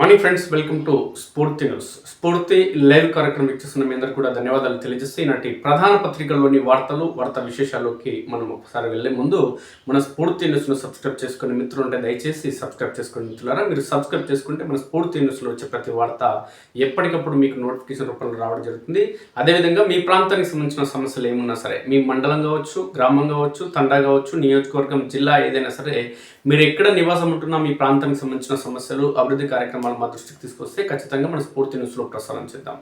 Good morning friends, welcome to స్ఫూర్తి news. స్ఫూర్తి live కార్యక్రమం ఇచ్చేస్తున్న మీ అందరూ కూడా ధన్యవాదాలు తెలియజేస్తే ఈనాటి ప్రధాన పత్రికల్లోని వార్తా విశేషాల్లోకి మనం ఒకసారి వెళ్లే ముందు మన స్ఫూర్తి న్యూస్ను సబ్స్క్రైబ్ చేసుకునే మిత్రులు ఉంటే దయచేసి సబ్స్క్రైబ్ చేసుకునే మిత్రులారా, మీరు సబ్స్క్రైబ్ చేసుకుంటే మన స్ఫూర్తి న్యూస్లో వచ్చే ప్రతి వార్త ఎప్పటికప్పుడు మీకు నోటిఫికేషన్ రూపంలో రావడం జరుగుతుంది. అదేవిధంగా మీ ప్రాంతానికి సంబంధించిన సమస్యలు ఏమున్నా సరే, మీ మండలం కావచ్చు, గ్రామం కావచ్చు, తండా కావచ్చు, నియోజకవర్గం, జిల్లా ఏదైనా సరే, మీరు ఎక్కడ నివాసం ఉంటున్నా మీ ప్రాంతానికి సంబంధించిన సమస్యలు, అభివృద్ధి కార్యక్రమాలు మా దృష్టికి తీసుకొస్తే ఖచ్చితంగా మనం స్ఫూర్తి న్యూస్లో ప్రసారం చేద్దాం.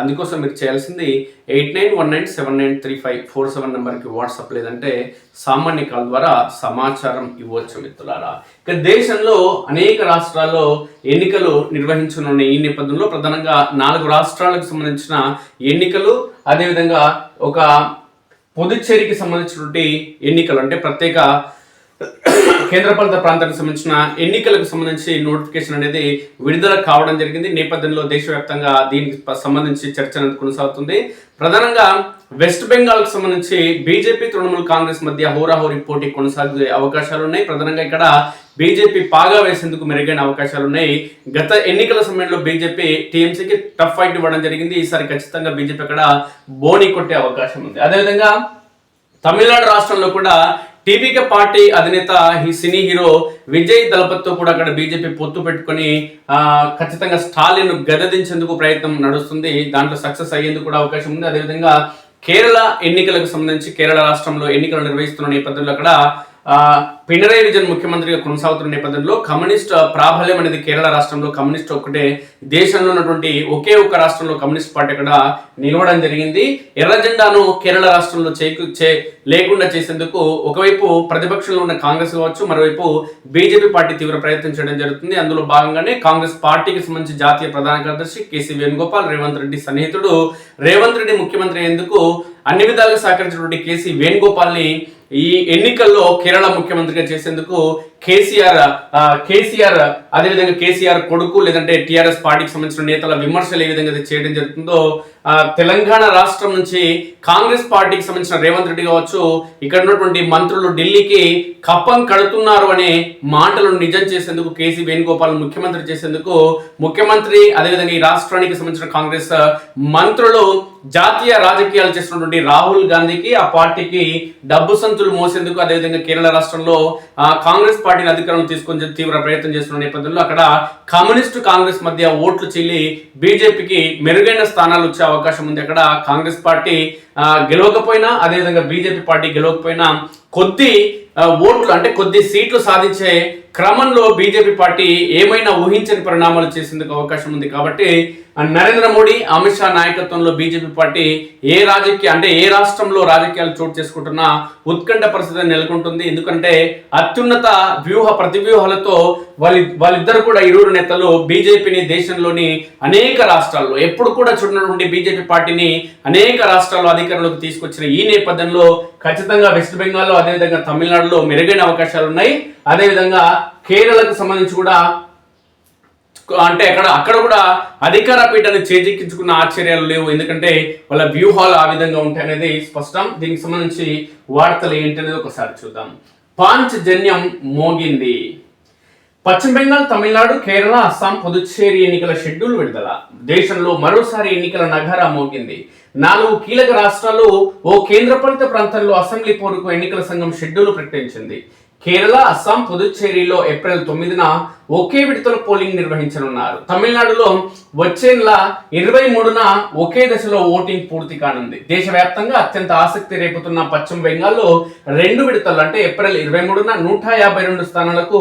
అందుకోసం మీరు చేయాల్సింది 8919793547 నెంబర్కి వాట్సాప్ లేదంటే సామాన్య కాల్ ద్వారా సమాచారం ఇవ్వచ్చు మిత్రులారా. ఇక దేశంలో అనేక రాష్ట్రాల్లో ఎన్నికలు నిర్వహించనున్న ఈ నేపథ్యంలో ప్రధానంగా 4 రాష్ట్రాలకు సంబంధించిన ఎన్నికలు, అదేవిధంగా ఒక పుదుచ్చేరికి సంబంధించినటువంటి ఎన్నికలు అంటే ప్రత్యేక కేంద్రపాలిత ప్రాంతానికి సంబంధించిన ఎన్నికలకు సంబంధించి నోటిఫికేషన్ అనేది విడుదల కావడం జరిగింది. నేపథ్యంలో దేశవ్యాప్తంగా దీనికి సంబంధించి చర్చ అనేది కొనసాగుతుంది. ప్రధానంగా వెస్ట్ బెంగాల్కు సంబంధించి బీజేపీ, తృణమూల్ కాంగ్రెస్ మధ్య హోరాహోరీ పోటీ కొనసాగే అవకాశాలు ఉన్నాయి. ప్రధానంగా ఇక్కడ బీజేపీ పాగా వేసేందుకు మెరుగైన అవకాశాలు ఉన్నాయి. గత ఎన్నికల సమయంలో బీజేపీ టీఎంసీకి టఫ్ ఫైట్ ఇవ్వడం జరిగింది. ఈసారి ఖచ్చితంగా బీజేపీ అక్కడ బోని కొట్టే అవకాశం ఉంది. అదేవిధంగా తమిళనాడు రాష్ట్రంలో కూడా టీవీకే పార్టీ అధినేత సినీ హీరో విజయ్ దళపతితో కూడా అక్కడ బీజేపీ పొత్తు పెట్టుకొని ఖచ్చితంగా స్టాలిన్ గద్దెదించేందుకు ప్రయత్నం నడుస్తుంది. దాంట్లో సక్సెస్ అయ్యేందుకు కూడా అవకాశం ఉంది. అదేవిధంగా కేరళ ఎన్నికలకు సంబంధించి కేరళ రాష్ట్రంలో ఎన్నికలు నిర్వహిస్తున్న నేపథ్యంలో అక్కడ పినరయ్ విజయన్ ముఖ్యమంత్రిగా కొనసాగుతున్న నేపథ్యంలో కమ్యూనిస్ట్ ప్రాబల్యం అనేది కేరళ రాష్ట్రంలో కమ్యూనిస్ట్ ఒక్కటే దేశంలో ఉన్నటువంటి ఒకే ఒక్క రాష్ట్రంలో కమ్యూనిస్ట్ పార్టీ అక్కడ నిలవడం జరిగింది. ఎర్ర జెండాను కేరళ రాష్ట్రంలో లేకుండా చేసేందుకు ఒకవైపు ప్రతిపక్షంలో ఉన్న కాంగ్రెస్ కావచ్చు, మరోవైపు బీజేపీ పార్టీ తీవ్ర ప్రయత్నం చేయడం జరుగుతుంది. అందులో భాగంగానే కాంగ్రెస్ పార్టీకి సంబంధించి జాతీయ ప్రధాన కార్యదర్శి కేసీ వేణుగోపాల్ రేవంత్ రెడ్డి సన్నిహితుడు రేవంత్ రెడ్డి ముఖ్యమంత్రి అయ్యేందుకు అన్ని విధాలుగా సహకరించినటువంటి కేసీ వేణుగోపాల్ని ఈ ఎన్నికల్లో కేరళ ముఖ్యమంత్రిగా చేసేందుకు కేసీఆర్ అదేవిధంగా కేసీఆర్ కొడుకు లేదంటే టీఆర్ఎస్ పార్టీకి సంబంధించిన నేతల విమర్శలు ఏ విధంగా చేయడం జరుగుతుందో తెలంగాణ రాష్ట్రం నుంచి కాంగ్రెస్ పార్టీకి సంబంధించిన రేవంత్ రెడ్డి కావచ్చు, ఇక్కడ ఉన్నటువంటి మంత్రులు ఢిల్లీకి కప్పం కడుతున్నారు అనే మాటలను నిజం చేసేందుకు కేసీ వేణుగోపాల్ ముఖ్యమంత్రి చేసేందుకు ముఖ్యమంత్రి అదేవిధంగా ఈ రాష్ట్రానికి సంబంధించిన కాంగ్రెస్ మంత్రులు జాతీయ రాజకీయాలు చేస్తున్నటువంటి రాహుల్ గాంధీకి ఆ పార్టీకి డబ్బు సంచులు మోసేందుకు అదేవిధంగా కేరళ రాష్ట్రంలో కాంగ్రెస్ పార్టీని అధికారం తీసుకొని తీవ్ర ప్రయత్నం చేస్తున్న నేపథ్యంలో అక్కడ కమ్యూనిస్టు కాంగ్రెస్ మధ్య ఓట్లు చెల్లి బీజేపీకి మెరుగైన స్థానాలు వచ్చే అవకాశం ఉంది. అక్కడ కాంగ్రెస్ పార్టీ గెలవకపోయినా అదేవిధంగా బీజేపీ పార్టీ గెలవకపోయినా కొద్ది ఓట్లు అంటే కొద్ది సీట్లు సాధించే క్రమంలో బీజేపీ పార్టీ ఏమైనా ఊహించని పరిణామాలు చేసేందుకు అవకాశం ఉంది. కాబట్టి నరేంద్ర మోడీ, అమిత్ షా నాయకత్వంలో బీజేపీ పార్టీ ఏ రాష్ట్రంలో రాజకీయాలు చోటు చేసుకుంటున్నా ఉత్కంఠ పరిస్థితి నెలకొంటుంది. ఎందుకంటే అత్యున్నత ప్రతివ్యూహాలతో వాళ్ళిద్దరు కూడా ఇరువురు నేతలు బీజేపీని దేశంలోని అనేక రాష్ట్రాల్లో ఎప్పుడు కూడా చూడనటువంటి బీజేపీ పార్టీని అనేక రాష్ట్రాల్లో అధికారంలోకి తీసుకొచ్చిన ఈ నేపథ్యంలో ఖచ్చితంగా వెస్ట్ బెంగాల్లో అదేవిధంగా తమిళనాడులో మెరుగైన అవకాశాలు ఉన్నాయి. అదేవిధంగా కేరళకు సంబంధించి కూడా అంటే అక్కడ కూడా అధికార పీఠాన్ని చేజిక్కించుకున్న ఆశ్చర్యాలు లేవు. ఎందుకంటే వాళ్ళ వ్యూహాలు ఆ విధంగా ఉంటాయనేది స్పష్టం. దీనికి సంబంధించి వార్తలు ఏంటనేది ఒకసారి చూద్దాం. పాంచజన్యం మోగింది. పశ్చిమ బెంగాల్, తమిళనాడు, కేరళ, అస్సాం, పుదుచ్చేరి ఎన్నికల షెడ్యూల్ విడుదల. దేశంలో మరోసారి ఎన్నికల నగారా మోగింది. 4 కీలక రాష్ట్రాలు ఓ కేంద్రపాలిత ప్రాంతాల్లో అసెంబ్లీ పోరుకు ఎన్నికల సంఘం షెడ్యూల్ ప్రకటించింది. కేరళ, అస్సాం, పుదుచ్చేరిలో ఏప్రిల్ 9న ఒకే విడతలో పోలింగ్ నిర్వహించనున్నారు. తమిళనాడులో వచ్చే నెల 23న ఒకే దశలో ఓటింగ్ పూర్తి కానుంది. దేశవ్యాప్తంగా అత్యంత ఆసక్తి రేపుతున్న పశ్చిమ బెంగాల్లో 2 విడతలు అంటే ఏప్రిల్ 23న 152 స్థానాలకు,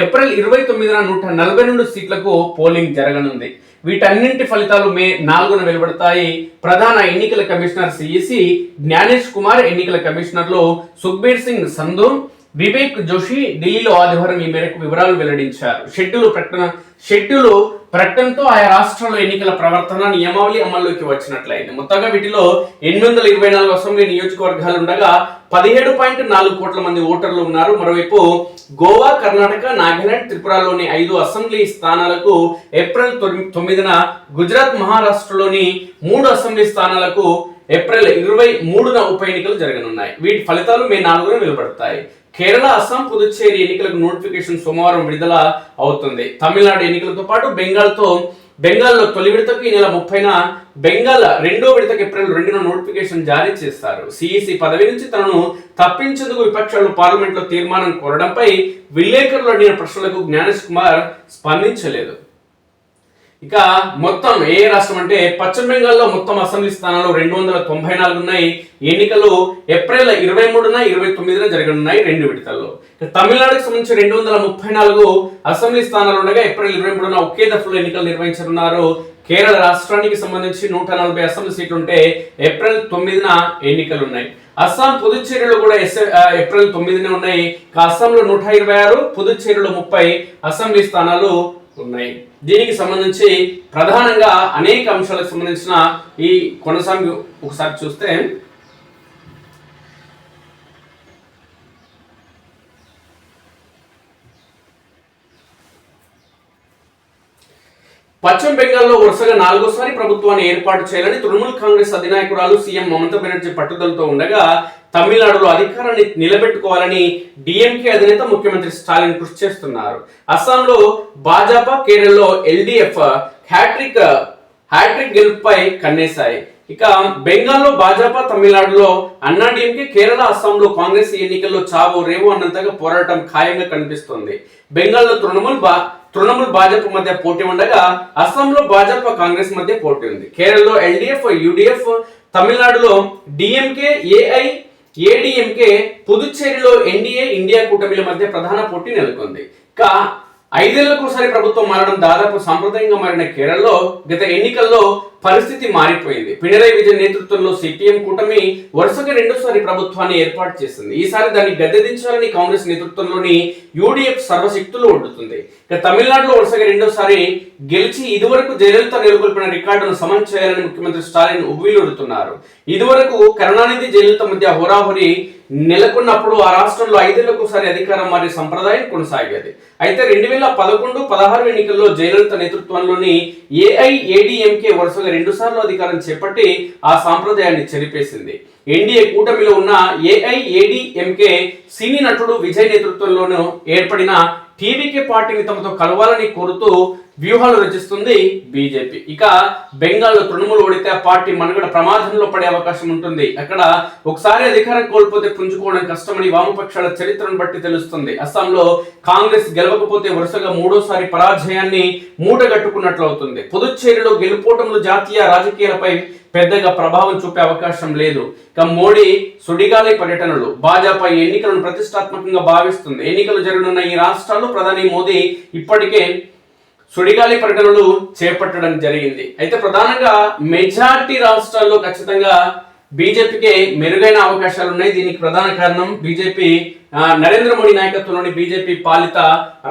ఏప్రిల్ 29న 142 సీట్లకు పోలింగ్ జరగనుంది. వీటన్నింటి ఫలితాలు మే 4న వెలువడతాయి. ప్రధాన ఎన్నికల కమిషనర్ సిఈసి జ్ఞానేష్ కుమార్, ఎన్నికల కమిషనర్లు సుఖ్బీర్ సింగ్ సంధు, వివేక్ జోషి ఢిల్లీలో ఆదివారం ఈ మేరకు వివరాలు వెల్లడించారు. షెడ్యూల్ ప్రకటనతో ఆయా రాష్ట్రాల్లో ఎన్నికల ప్రవర్తన నియమావళి అమల్లోకి వచ్చినట్లయింది. మొత్తంగా వీటిలో 824 అసెంబ్లీ నియోజకవర్గాలు ఉండగా 17.4 కోట్ల మంది ఓటర్లు ఉన్నారు. మరోవైపు గోవా, కర్ణాటక, నాగాలాండ్, త్రిపురలోని 5 అసెంబ్లీ స్థానాలకు ఏప్రిల్ 9న, గుజరాత్, మహారాష్ట్రలోని 3 అసెంబ్లీ స్థానాలకు ఏప్రిల్ 23న ఉప ఎన్నికలు జరగనున్నాయి. వీటి ఫలితాలు మే 4న వెలువడతాయి. కేరళ, అస్సాం, పుదుచ్చేరి ఎన్నికలకు నోటిఫికేషన్ సోమవారం విడుదల అవుతుంది. తమిళనాడు ఎన్నికలతో పాటు బెంగాల్లో తొలి విడతకు ఈ నెల 30న, బెంగాల్ రెండో విడతకు ఏప్రిల్ 2న నోటిఫికేషన్ జారీ చేస్తారు. సిఈసి పదవి నుంచి తనను తప్పించేందుకు విపక్షాలు పార్లమెంట్లో తీర్మానం కోరడంపై విలేకరులు అడిగిన ప్రశ్నలకు జ్ఞానేష్ కుమార్ స్పందించలేదు. ఇక మొత్తం ఏ రాష్ట్రం అంటే పశ్చిమ బెంగాల్లో మొత్తం అసెంబ్లీ స్థానాలు 294 ఉన్నాయి. ఎన్నికలు ఏప్రిల్ 23న 29న జరగనున్నాయి 2 విడతల్లో. తమిళనాడుకు సంబంధించి 234 అసెంబ్లీ స్థానాలు ఉండగా ఏప్రిల్ 23న ఒకే దఫలో ఎన్నికలు నిర్వహించనున్నారు. కేరళ రాష్ట్రానికి సంబంధించి 140 అసెంబ్లీ సీట్లు ఉంటే ఏప్రిల్ 9న ఎన్నికలు ఉన్నాయి. అస్సాం, పుదుచ్చేరిలో కూడా ఏప్రిల్ 9నే ఉన్నాయి. అస్సాంలో 126, పుదుచ్చేరిలో 30 అసెంబ్లీ స్థానాలు ఉన్నాయి. దీనికి సంబంధించి ప్రధానంగా అనేక అంశాలకు సంబంధించిన ఈ కొనసాగి ఒకసారి చూస్తే పశ్చిమ బెంగాల్లో వరుసగా 4వసారి ప్రభుత్వాన్ని ఏర్పాటు చేయాలని తృణమూల్ కాంగ్రెస్ అధినాయకురాలు సీఎం మమతా బెనర్జీ పట్టుదలతో ఉండగా, తమిళనాడులో అధికారాన్ని నిలబెట్టుకోవాలని డిఎంకే అధినేత ముఖ్యమంత్రి స్టాలిన్ కృషి చేస్తున్నారు. అస్సాంలో భాజపా, కేరళలో ఎల్డీఎఫ్ హ్యాట్రిక్ గెలుపుపై కన్నేశాయి. ఇక బెంగాల్లో భాజపా, తమిళనాడులో అన్నా డిఎంకే, కేరళ, అస్సాంలో కాంగ్రెస్ ఎన్నికల్లో చావో రేవో అన్నంతగా పోరాటం ఖాయంగా కనిపిస్తోంది. బెంగాల్లో తృణమూల్ భాజపా మధ్య పోటీ ఉండగా, అస్సాంలో భాజపా, కాంగ్రెస్ మధ్య పోటీ ఉంది. కేరళలో ఎల్డీఎఫ్, యూడీఎఫ్, తమిళనాడులో డిఎంకే, ఏడీఎంకే, పుదుచ్చేరిలో ఎన్డీఏ, ఇండియా కూటమిల మధ్య ప్రధాన పోటీ నెలకొంది. ఇక 5 ఏళ్లకు ఒకసారి ప్రభుత్వం మారడం దాదాపు సాంప్రదాయంగా మారిన కేరళలో గత ఎన్నికల్లో పరిస్థితి మారిపోయింది. పినరయ్ విజయన్ నేతృత్వంలో సిపిఎం కూటమి వరుసగా 2సారి ప్రభుత్వాన్ని ఏర్పాటు చేసింది. ఈసారి దాన్ని గద్దెదించాలని కాంగ్రెస్ నేతృత్వంలోని యూడీఎఫ్ సర్వశక్తులు ఒడ్డుతుంది. ఇక తమిళనాడులో వరుసగా 2సారి గెలిచి ఇదివరకు జయలలిత నెలకొల్పిన రికార్డును సమన్ చేయాలని ముఖ్యమంత్రి స్టాలిన్ ఉవ్విళ్లూరుతున్నారు. ఇదివరకు కరుణానిధి, జయలలిత మధ్య హోరాహోరీ నెలకొన్నప్పుడు ఆ రాష్ట్రంలో 5 ఏళ్లకు ఒకసారి అధికారం మారే సంప్రదాయం కొనసాగేది. అయితే 2011-16 ఎన్నికల్లో జయలలిత నేతృత్వంలోని ఏఐఏడీఎంకే వరుసగా 2 సార్లు అధికారం చేపట్టి ఆ సాంప్రదాయాన్ని చెరిపేసింది. ఎన్డీఏ కూటమిలో ఉన్న ఏఐఏడీఎంకే సినీ నటుడు విజయ్ నేతృత్వంలోనూ ఏర్పడిన టీవీకే పార్టీని తమతో కలవాలని కోరుతూ వ్యూహాలు రచిస్తుంది బీజేపీ. ఇక బెంగాల్లో తృణమూల్ ఓడితే ఆ పార్టీ మనుగడ ప్రమాదంలో పడే అవకాశం ఉంటుంది. అక్కడ ఒకసారి అధికారం కోల్పోతే పుంజుకోవడం కష్టమని వామపక్షాల చరిత్రను బట్టి తెలుస్తుంది. అస్సాంలో కాంగ్రెస్ గెలవకపోతే వరుసగా 3వసారి పరాజయాన్ని మూటగట్టుకున్నట్లు అవుతుంది. పుదుచ్చేరిలో గెలుపోటములు జాతీయ రాజకీయాలపై పెద్దగా ప్రభావం చూపే అవకాశం లేదు. ఇక మోడీ సుడిగాలి పర్యటనలు భాజపా ఎన్నికలను ప్రతిష్టాత్మకంగా భావిస్తుంది. ఎన్నికలు జరగనున్న ఈ రాష్ట్రాల్లో ప్రధాని మోదీ ఇప్పటికే సుడిగాలి పర్యటనలు చేపట్టడం జరిగింది. అయితే ప్రధానంగా మెజార్టీ రాష్ట్రాల్లో ఖచ్చితంగా బీజేపీకి మెరుగైన అవకాశాలు ఉన్నాయి. దీనికి ప్రధాన కారణం బీజేపీ నరేంద్ర మోడీ నాయకత్వంలోని బీజేపీ పాలిత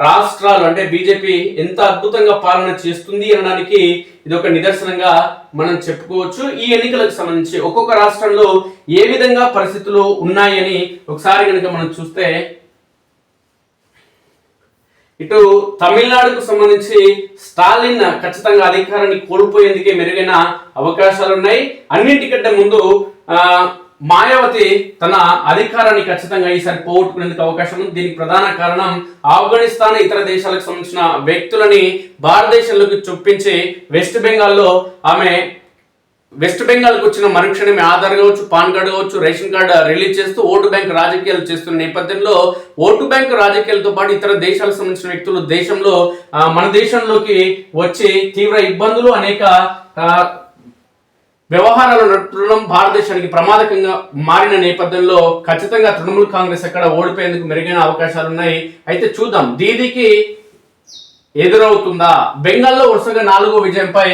రాష్ట్రాలు, అంటే బీజేపీ ఎంత అద్భుతంగా పాలన చేస్తుంది అనడానికి ఇది ఒక నిదర్శనంగా మనం చెప్పుకోవచ్చు. ఈ ఎన్నికలకు సంబంధించి ఒక్కొక్క రాష్ట్రంలో ఏ విధంగా పరిస్థితులు ఉన్నాయని ఒకసారి కనుక మనం చూస్తే, ఇటు తమిళనాడుకు సంబంధించి స్టాలిన్ ఖచ్చితంగా అధికారాన్ని కోల్పోయేందుకే మెరుగైన అవకాశాలు ఉన్నాయి. అన్నింటికంటే ముందు మాయావతి తన అధికారాన్ని ఖచ్చితంగా ఈసారి పోగొట్టుకునేందుకు అవకాశం ఉంది. దీనికి ప్రధాన కారణం ఆఫ్ఘనిస్తాన్, ఇతర దేశాలకు సంబంధించిన వ్యక్తులని భారతదేశంలోకి చొప్పించి వెస్ట్ బెంగాల్కి వచ్చిన మరుక్షణమే ఆధార్ కావచ్చు, పాన్ కార్డు కావచ్చు, రేషన్ కార్డు రిలీజ్ చేస్తూ ఓటు బ్యాంక్ రాజకీయాలు చేస్తున్న నేపథ్యంలో ఓటు బ్యాంక్ రాజకీయాలతో పాటు ఇతర దేశాలకు సంబంధించిన వ్యక్తులు మన దేశంలోకి వచ్చి తీవ్ర ఇబ్బందులు, అనేక వ్యవహారాలు నడపడం భారతదేశానికి ప్రమాదకంగా మారిన నేపథ్యంలో ఖచ్చితంగా తృణమూల్ కాంగ్రెస్ అక్కడ ఓడిపోయేందుకు మెరుగైన అవకాశాలు ఉన్నాయి. అయితే చూద్దాం దీదీకి ఎదురవుతుందా? బెంగాల్లో వరుసగా 4వ విజయంపై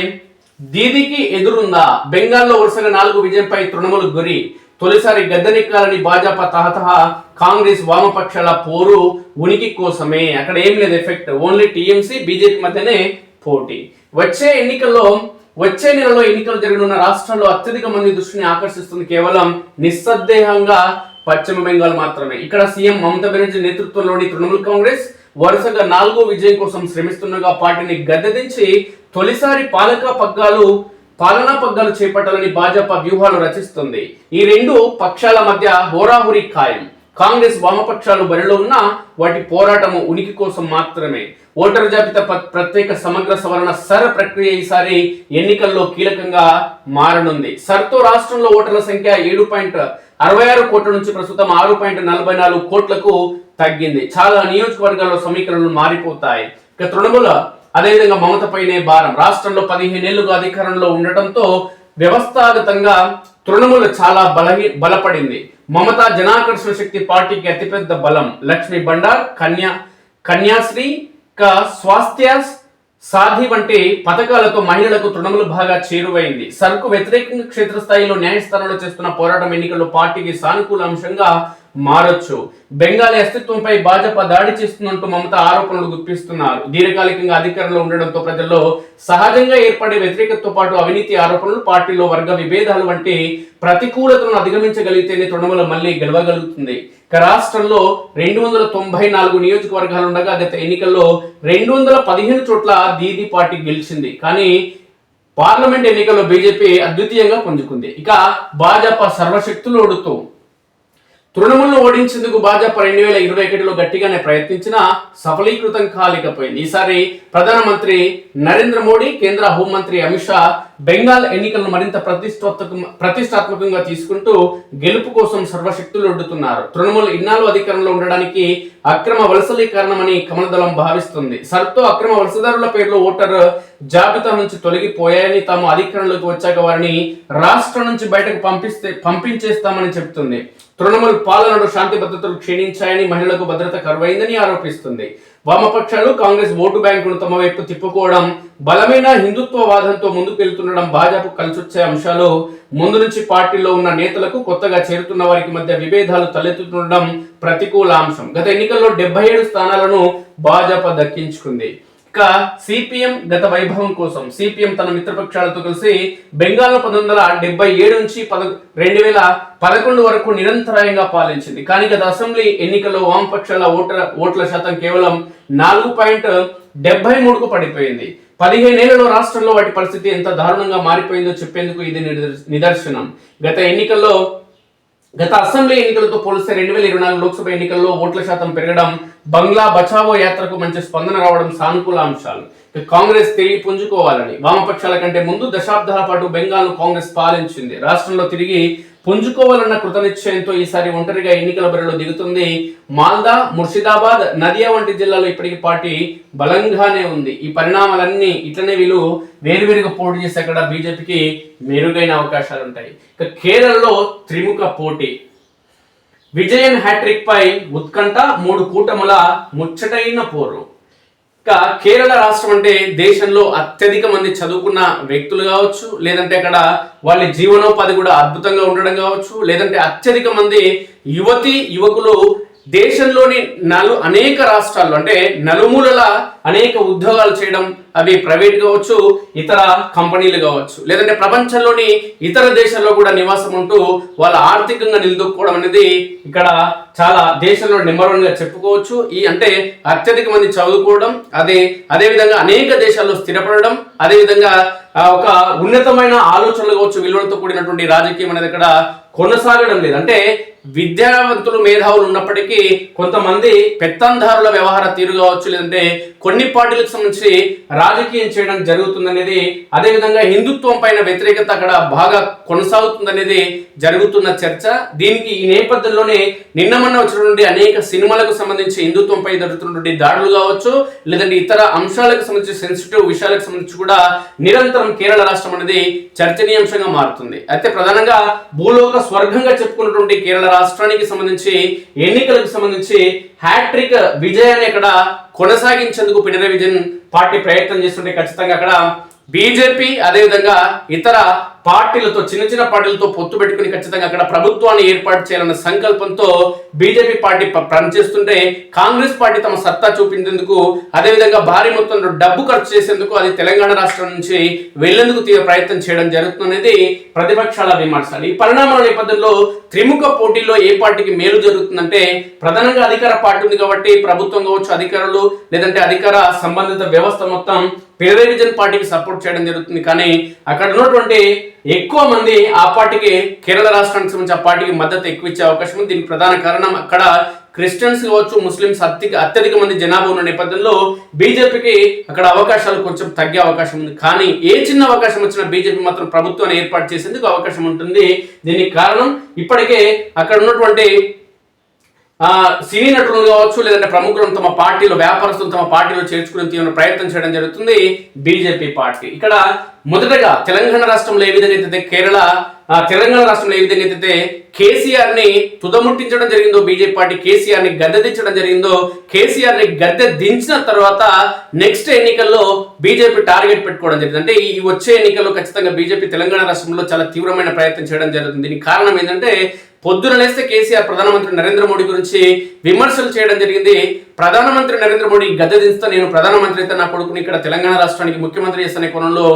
దీదీకి ఎదురుందా? బెంగాల్లో వరుసగా 4వ విజయంపై తృణమూల్ గురి. తొలిసారి గద్దెనెక్కాలని భాజపా తహతహ, కాంగ్రెస్ వామపక్షాల పోరు ఉనికి కోసమే. అక్కడ ఏం లేదు ఎఫెక్ట్, ఓన్లీ టీఎంసీ బీజేపీ మధ్యనే పోటీ. వచ్చే నెలలో ఎన్నికలు జరగనున్న రాష్ట్రాల్లో అత్యధిక మంది దృష్టిని ఆకర్షిస్తుంది కేవలం నిస్సందేహంగా పశ్చిమ బెంగాల్ మాత్రమే. ఇక్కడ సీఎం మమతా బెనర్జీ నేతృత్వంలోని తృణమూల్ కాంగ్రెస్ వరుసగా 4వ విజయం కోసం శ్రమిస్తుండగా పార్టీని గద్దెదించి తొలిసారి పాలనా పగ్గాలు చేపట్టాలని భాజపా వ్యూహాలు రచిస్తుంది. ఈ 2 పక్షాల మధ్య హోరాహోరీ ఖాయం. కాంగ్రెస్ వామపక్షాలు బరిలో ఉన్నా వాటి పోరాటము ఉనికి కోసం మాత్రమే. ఓటరు జాబితా ప్రత్యేక సమగ్ర సవరణ సర్ ప్రక్రియ ఈసారి ఎన్నికల్లో కీలకంగా మారనుంది. సర్తో రాష్ట్రంలో ఓటర్ల సంఖ్య 7.66 కోట్ల నుంచి ప్రస్తుతం 6.44 కోట్లకు తగ్గింది. చాలా నియోజకవర్గాల్లో సమీకరణలు మారిపోతాయి. ఇక తృణమూల అదేవిధంగా మమతపైనే భారం. రాష్ట్రంలో 15 ఏళ్లుగా అధికారంలో ఉండటంతో వ్యవస్థాగతంగా తృణమూల చాలా బలపడింది. మమత జనాకర్షణ శక్తి పార్టీకి అతిపెద్ద బలం. లక్ష్మీ బండార్, కన్యాశ్రీ, స్వాస్థ్య సాధి వంటి పథకాలతో మహిళలకు తృణమూల బాగా చేరువైంది. సర్కు వ్యతిరేకంగా క్షేత్రస్థాయిలో న్యాయస్థానంలో చేస్తున్న పోరాటం ఎన్నికల్లో పార్టీకి సానుకూల అంశంగా మారొచ్చు. బెంగాలీ అస్తిత్వంపై భాజపా దాడి చేస్తున్నట్టు మమత ఆరోపణలు గుప్పిస్తున్నారు. దీర్ఘకాలికంగా అధికారంలో ఉండడంతో ప్రజల్లో సహజంగా ఏర్పడే వ్యతిరేకతతో పాటు అవినీతి ఆరోపణలు, పార్టీలో వర్గ విభేదాలు వంటి ప్రతికూలతలను అధిగమించగలిగితేనే తృణమూల మళ్ళీ గెలవగలుగుతుంది. రాష్ట్రంలో 294 నియోజకవర్గాలుండగా గత ఎన్నికల్లో 215 చోట్ల దీదీ పార్టీ గెలిచింది. కానీ పార్లమెంట్ ఎన్నికల్లో బీజేపీ అద్వితీయంగా పుంజుకుంది. ఇక భాజపా సర్వశక్తులోడుతూ తృణమూలను ఓడించేందుకు భాజపా 2021లో గట్టిగానే ప్రయత్నించినా సఫలీకృతం కాలేకపోయింది. ఈసారి ప్రధానమంత్రి నరేంద్ర మోడీ, కేంద్ర హోంమంత్రి అమిత్ షా బెంగాల్ ఎన్నికలను మరింత ప్రతిష్టాత్మకంగా తీసుకుంటూ గెలుపు కోసం సర్వశక్తులు ఒడ్డుతున్నారు. తృణమూల్ ఇన్నాళ్ళు అధికారంలో ఉండడానికి అక్రమ వలసలే కారణమని కమలదళం భావిస్తుంది. సర్తో అక్రమ వలసదారుల పేర్లు ఓటర్ జాబితా నుంచి తొలగిపోయాయని, తాము అధికారంలోకి వచ్చాక వారిని రాష్ట్రం నుంచి బయటకు పంపించేస్తామని చెబుతుంది. తృణమూల్ పాలనలో శాంతి భద్రతలు క్షీణించాయని, మహిళలకు భద్రత కరువైందని ఆరోపిస్తుంది. వామపక్షాలు కాంగ్రెస్ ఓటు బ్యాంకును తమ వైపు తిప్పుకోవడం, బలమైన హిందుత్వవాదంతో ముందుకు వెళ్తుండడం భాజపాకు కలిసొచ్చే అంశాలు. ముందు నుంచి పార్టీలో ఉన్న నేతలకు కొత్తగా చేరుతున్న వారికి మధ్య విభేదాలు తలెత్తుతుండడం ప్రతికూల అంశం. గత ఎన్నికల్లో 77 స్థానాలను భాజపా దక్కించుకుంది. ఇక సిపిఎం గత వైభవం కోసం సిపిఎం తన మిత్రపక్షాలతో కలిసి బెంగాల్లో 1977 నుంచి 2011 వరకు నిరంతరాయంగా పాలించింది. కానీ గత అసెంబ్లీ ఎన్నికల్లో వామపక్షాల ఓట్ల శాతం కేవలం 4.73కు పడిపోయింది. 15 ఏళ్లలో రాష్ట్రంలో వాటి పరిస్థితి ఎంత దారుణంగా మారిపోయిందో చెప్పేందుకు ఇది నిదర్శనం. గత అసెంబ్లీ ఎన్నికలతో పోలిస్తే 2024 లోక్సభ ఎన్నికల్లో ఓట్ల శాతం పెరగడం, బంగ్లా బచావో యాత్రకు మంచి స్పందన రావడం సానుకూల అంశాలు. కాంగ్రెస్ తిరిగి పుంజుకోవాలని వామపక్షాల కంటే ముందు దశాబ్దాల పాటు బెంగాల్ను కాంగ్రెస్ పాలించింది. రాష్ట్రంలో తిరిగి పుంజుకోవాలన్న కృతనిశ్చయంతో ఈసారి ఒంటరిగా ఎన్నికల బరిలో దిగుతుంది. మాల్దా, ముర్షిదాబాద్, నదియా వంటి జిల్లాలో ఇప్పటికీ పార్టీ బలంగానే ఉంది. ఈ పరిణామాలన్నీ ఇట్లనే వీళ్ళు వేరువేరుగా పోటీ చేసి అక్కడ బీజేపీకి మెరుగైన అవకాశాలు ఉంటాయి. ఇక కేరళలో త్రిముఖ పోటీ, విజయన్ హ్యాట్రిక్ పై ఉత్కంఠ, 3 కూటముల ముచ్చటైన పోరు. కేరళ రాష్ట్రం అంటే దేశంలో అత్యధిక మంది చదువుకున్న వ్యక్తులు కావచ్చు, లేదంటే అక్కడ వాళ్ళ జీవనోపాధి కూడా అద్భుతంగా ఉండడం కావచ్చు, లేదంటే అత్యధిక మంది యువకులు దేశంలోని అనేక రాష్ట్రాల్లో అంటే నలుమూలల అనేక ఉద్యోగాలు చేయడం, అవి ప్రైవేట్ కావచ్చు, ఇతర కంపెనీలు కావచ్చు, లేదంటే ప్రపంచంలోని ఇతర దేశాల్లో కూడా నివాసం ఉంటూ వాళ్ళ ఆర్థికంగా నిలదొక్కుకోవడం అనేది ఇక్కడ చాలా దేశంలో నెంబర్ 1గా చెప్పుకోవచ్చు. ఈ అంటే అత్యధిక మంది చదువుకోవడం, అదేవిధంగా అనేక దేశాల్లో స్థిరపడడం, అదేవిధంగా ఒక ఉన్నతమైన ఆలోచనలు కావచ్చు, విలువలతో కూడినటువంటి రాజకీయం అనేది ఇక్కడ కొనసాగడం లేదు. అంటే విద్యావంతులు, మేధావులు ఉన్నప్పటికీ కొంతమంది పెత్తందారుల వ్యవహార తీరు కావచ్చు, లేదంటే కొన్ని పార్టీలకు సంబంధించి రాజకీయం చేయడం జరుగుతుందనేది, అదేవిధంగా హిందుత్వం పైన వ్యతిరేకత అక్కడ బాగా కొనసాగుతుందనేది జరుగుతున్న చర్చ. దీనికి ఈ నేపథ్యంలోనే నిన్న మొన్న వచ్చినటువంటి అనేక సినిమాలకు సంబంధించి హిందుత్వంపై జరుగుతున్నటువంటి దాడులు కావచ్చు, లేదంటే ఇతర అంశాలకు సంబంధించి సెన్సిటివ్ విషయాలకు సంబంధించి కూడా నిరంతరం కేరళ రాష్ట్రం అనేది చర్చనీయాంశంగా మారుతుంది. అయితే ప్రధానంగా భూలోక స్వర్గంగా చెప్పుకున్నటువంటి కేరళ రాష్ట్రానికి సంబంధించి ఎన్నికలకు సంబంధించి హ్యాట్రిక్ విజయాన్ని అక్కడ కొనసాగించేందుకు పినరయి విజయన్ పార్టీ ప్రయత్నం చేస్తుంటే ఖచ్చితంగా అక్కడ బీజేపీ అదేవిధంగా ఇతర పార్టీలతో చిన్న పార్టీలతో పొత్తు పెట్టుకుని ఖచ్చితంగా అక్కడ ప్రభుత్వాన్ని ఏర్పాటు చేయాలన్న సంకల్పంతో బీజేపీ పార్టీ పనిచేస్తుంటే, కాంగ్రెస్ పార్టీ తమ సత్తా చూపించేందుకు అదేవిధంగా భారీ మొత్తంలో డబ్బు ఖర్చు చేసేందుకు అది తెలంగాణ రాష్ట్రం నుంచి వెళ్లేందుకు తీవ్ర ప్రయత్నం చేయడం జరుగుతున్నది ప్రతిపక్షాల విమర్శలు. ఈ పరిణామాల నేపథ్యంలో త్రిముఖ పోటీలో ఏ పార్టీకి మేలు జరుగుతుందంటే, ప్రధానంగా అధికార పార్టీ ఉంది కాబట్టి ప్రభుత్వం కావచ్చు, అధికారులు లేదంటే అధికార సంబంధిత వ్యవస్థ మొత్తం పినరయి విజయన్ పార్టీకి సపోర్ట్ చేయడం జరుగుతుంది. కానీ అక్కడ ఉన్నటువంటి ఎక్కువ మంది ఆ పార్టీకి, కేరళ రాష్ట్రానికి సంబంధించి ఆ పార్టీకి మద్దతు ఎక్కువ ఇచ్చే అవకాశం ఉంది. దీనికి ప్రధాన కారణం అక్కడ క్రిస్టియన్స్ కావచ్చు, ముస్లిమ్స్ అత్యధిక మంది జనాభా ఉన్న నేపథ్యంలో బీజేపీకి అక్కడ అవకాశాలు కొంచెం తగ్గే అవకాశం ఉంది. కానీ ఏ చిన్న అవకాశం వచ్చినా బీజేపీ మాత్రం ప్రభుత్వాన్ని ఏర్పాటు చేసేందుకు అవకాశం ఉంటుంది. దీనికి కారణం ఇప్పటికే అక్కడ ఉన్నటువంటి సినీ నటులు కావచ్చు, లేదంటే ప్రముఖులను తమ పార్టీలో, వ్యాపారస్తులు తమ పార్టీలో చేర్చుకుని తీవ్ర ప్రయత్నం చేయడం జరుగుతుంది బీజేపీ పార్టీ. ఇక్కడ మొదటగా తెలంగాణ రాష్ట్రంలో ఏ విధంగా అయితే తెలంగాణ రాష్ట్రంలో ఏ విధంగా అయితే కేసీఆర్ ని తుదముట్టించడం జరిగిందో, బీజేపీ పార్టీ కేసీఆర్ ని గద్దె దించడం జరిగిందో, కేసీఆర్ ని గద్దె దించిన తర్వాత నెక్స్ట్ ఎన్నికల్లో బీజేపీ టార్గెట్ పెట్టుకోవడం జరిగింది. అంటే ఈ వచ్చే ఎన్నికల్లో ఖచ్చితంగా బీజేపీ తెలంగాణ రాష్ట్రంలో చాలా తీవ్రమైన ప్రయత్నం చేయడం జరుగుతుంది. దీనికి కారణం ఏంటంటే పొద్దున లేస్తే కేసీఆర్ ప్రధానమంత్రి నరేంద్ర మోడీ గురించి విమర్శలు చేయడం జరిగింది. ప్రధానమంత్రి నరేంద్ర మోడీ గద్దె దించుతా, నేను ప్రధానమంత్రి అయితే నా కొడుకుని ఇక్కడ తెలంగాణ రాష్ట్రానికి ముఖ్యమంత్రి చేస్తున్న కోణంలో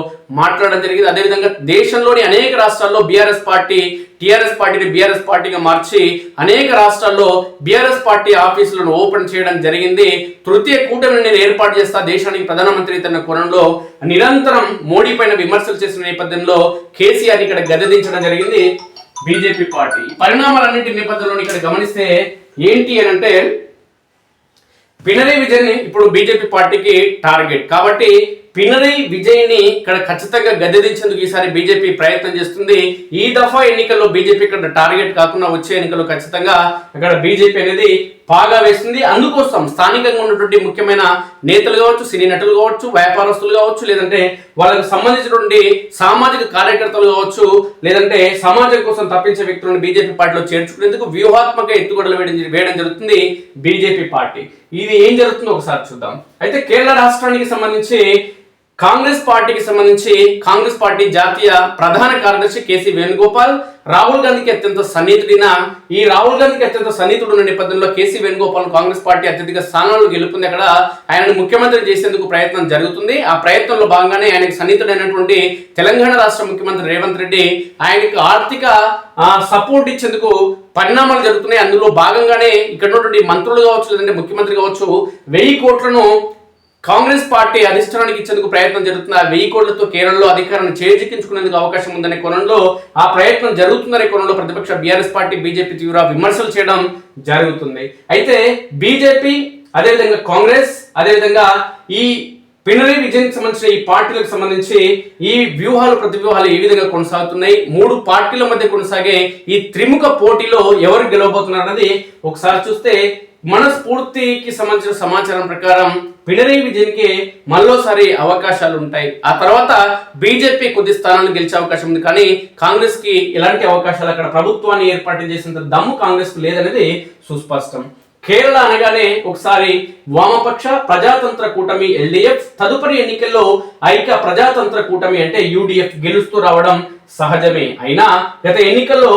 మాట్లాడడం జరిగింది. అదేవిధంగా దేశంలోని అనేక రాష్ట్రాల్లో టీఆర్ఎస్ పార్టీని బీఆర్ఎస్ పార్టీగా మార్చి అనేక రాష్ట్రాల్లో బీఆర్ఎస్ పార్టీ ఆఫీసులను ఓపెన్ చేయడం జరిగింది. తృతీయ కూటమిని నేను ఏర్పాటు చేస్తా, దేశానికి ప్రధానమంత్రి తన కోణంలో నిరంతరం మోడీ పైన విమర్శలు చేసిన నేపథ్యంలో కేసీఆర్ ఇక్కడ గద్దె దించడం జరిగింది బీజేపీ పార్టీ. ఈ పరిణామాలన్నింటి నేపథ్యంలో ఇక్కడ గమనిస్తే ఏంటి అని అంటే, పినరయ్ విజయన్ ఇప్పుడు బీజేపీ పార్టీకి టార్గెట్ కాబట్టి పినరయ్ విజయ్ ని ఇక్కడ ఖచ్చితంగా గద్దెదించేందుకు ఈసారి బీజేపీ ప్రయత్నం చేస్తుంది. ఈ దఫా ఎన్నికల్లో బీజేపీ ఇక్కడ టార్గెట్ కాకుండా వచ్చే ఎన్నికల్లో ఖచ్చితంగా ఇక్కడ బీజేపీ అనేది పాగా వేస్తుంది. అందుకోసం స్థానికంగా ఉన్నటువంటి ముఖ్యమైన నేతలు కావచ్చు, సినీ నటులు కావచ్చు, వ్యాపారస్తులు కావచ్చు, లేదంటే వాళ్ళకు సంబంధించినటువంటి సామాజిక కార్యకర్తలు కావచ్చు, లేదంటే సమాజం కోసం తప్పించే వ్యక్తులను బీజేపీ పార్టీలో చేర్చుకునేందుకు వ్యూహాత్మక ఎత్తుగడలు వేయడం జరుగుతుంది బీజేపీ పార్టీ. ఇది ఏం జరుగుతుందో ఒకసారి చూద్దాం. అయితే కేరళ రాష్ట్రానికి సంబంధించి కాంగ్రెస్ పార్టీ జాతీయ ప్రధాన కార్యదర్శి కేసీ వేణుగోపాల్ రాహుల్ గాంధీకి అత్యంత సన్నిహితుడు ఉన్న నేపథ్యంలో కేసీ వేణుగోపాల్ కాంగ్రెస్ పార్టీ అత్యధిక స్థానాలు గెలుపుంది. అక్కడ ఆయనను ముఖ్యమంత్రి చేసేందుకు ప్రయత్నం జరుగుతుంది. ఆ ప్రయత్నంలో భాగంగానే ఆయనకు సన్నిహితుడైనటువంటి తెలంగాణ రాష్ట్ర ముఖ్యమంత్రి రేవంత్ రెడ్డి ఆయనకు ఆర్థిక సపోర్ట్ ఇచ్చేందుకు పరిణామాలు జరుగుతున్నాయి. అందులో భాగంగానే ఇక్కడ ఉన్నటువంటి మంత్రులు కావచ్చు, లేదంటే ముఖ్యమంత్రి కావచ్చు, 1000 కోట్లను కాంగ్రెస్ పార్టీ అధిష్టానానికి ఇచ్చేందుకు ప్రయత్నం జరుగుతుంది. ఆ 1000 కోట్లతో కేరళలో అధికారాన్ని చేజిక్కించుకునేందుకు అవకాశం ఉందనే కోణంలో, ఆ ప్రయత్నం జరుగుతుందనే కోణంలో ప్రతిపక్ష బీఆర్ఎస్ పార్టీ బీజేపీ తీవ్ర విమర్శలు చేయడం జరుగుతుంది. అయితే బీజేపీ, అదేవిధంగా కాంగ్రెస్, అదేవిధంగా ఈ పినరయ్ విజయన్ సంబంధించిన ఈ పార్టీలకు సంబంధించి ఈ ప్రతివ్యూహాలు ఏ విధంగా కొనసాగుతున్నాయి, 3 పార్టీల మధ్య కొనసాగే ఈ త్రిముఖ పోటీలో ఎవరు గెలవబోతున్నారు అన్నది ఒకసారి చూస్తే, మన స్ఫూర్తికి సంబంధించిన సమాచారం ప్రకారం పినరయ్ విజయన్ కి మరోసారి అవకాశాలు ఉంటాయి. ఆ తర్వాత బీజేపీ కొద్ది స్థానాలు గెలిచే అవకాశం ఉంది. కానీ కాంగ్రెస్ కి ఎలాంటి అవకాశాలు, అక్కడ ప్రభుత్వాన్ని ఏర్పాటు చేసేంత దమ్ము కాంగ్రెస్ కు లేదనేది సుస్పష్టం. కేరళ అనగానే ఒకసారి వామపక్ష ప్రజాతంత్ర కూటమి ఎల్డీఎఫ్, తదుపరి ఎన్నికల్లో ఐక్య ప్రజాతంత్ర కూటమి అంటే యూడీఎఫ్ గెలుస్తూ రావడం సహజమే. అయినా గత ఎన్నికల్లో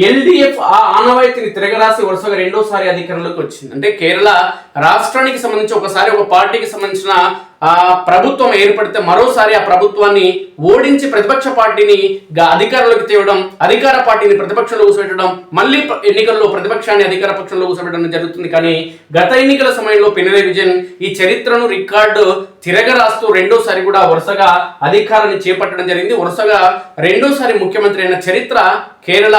ఎల్డీఎఫ్ ఆ ఆనవాయితీని తిరగరాసి వరుసగా రెండోసారి అధికారంలోకి వచ్చింది. అంటే కేరళ రాష్ట్రానికి సంబంధించి ఒకసారి ఒక పార్టీకి సంబంధించిన ప్రభుత్వం ఏర్పడితే మరోసారి ఆ ప్రభుత్వాన్ని ఓడించి ప్రతిపక్ష పార్టీని అధికారంలోకి తేవడం, అధికార పార్టీని ప్రతిపక్షంలో కూర్చోబెట్టడం, మళ్ళీ ఎన్నికల్లో ప్రతిపక్షాన్ని అధికార పక్షంలో కూర్చోబెట్టడం జరుగుతుంది. కానీ గత ఎన్నికల సమయంలో పినరయ్ విజయన్ ఈ చరిత్రను రికార్డు తిరగరాస్తూ రెండోసారి కూడా వరుసగా అధికారాన్ని చేపట్టడం జరిగింది. వరుసగా రెండోసారి ముఖ్యమంత్రి అయిన చరిత్ర కేరళ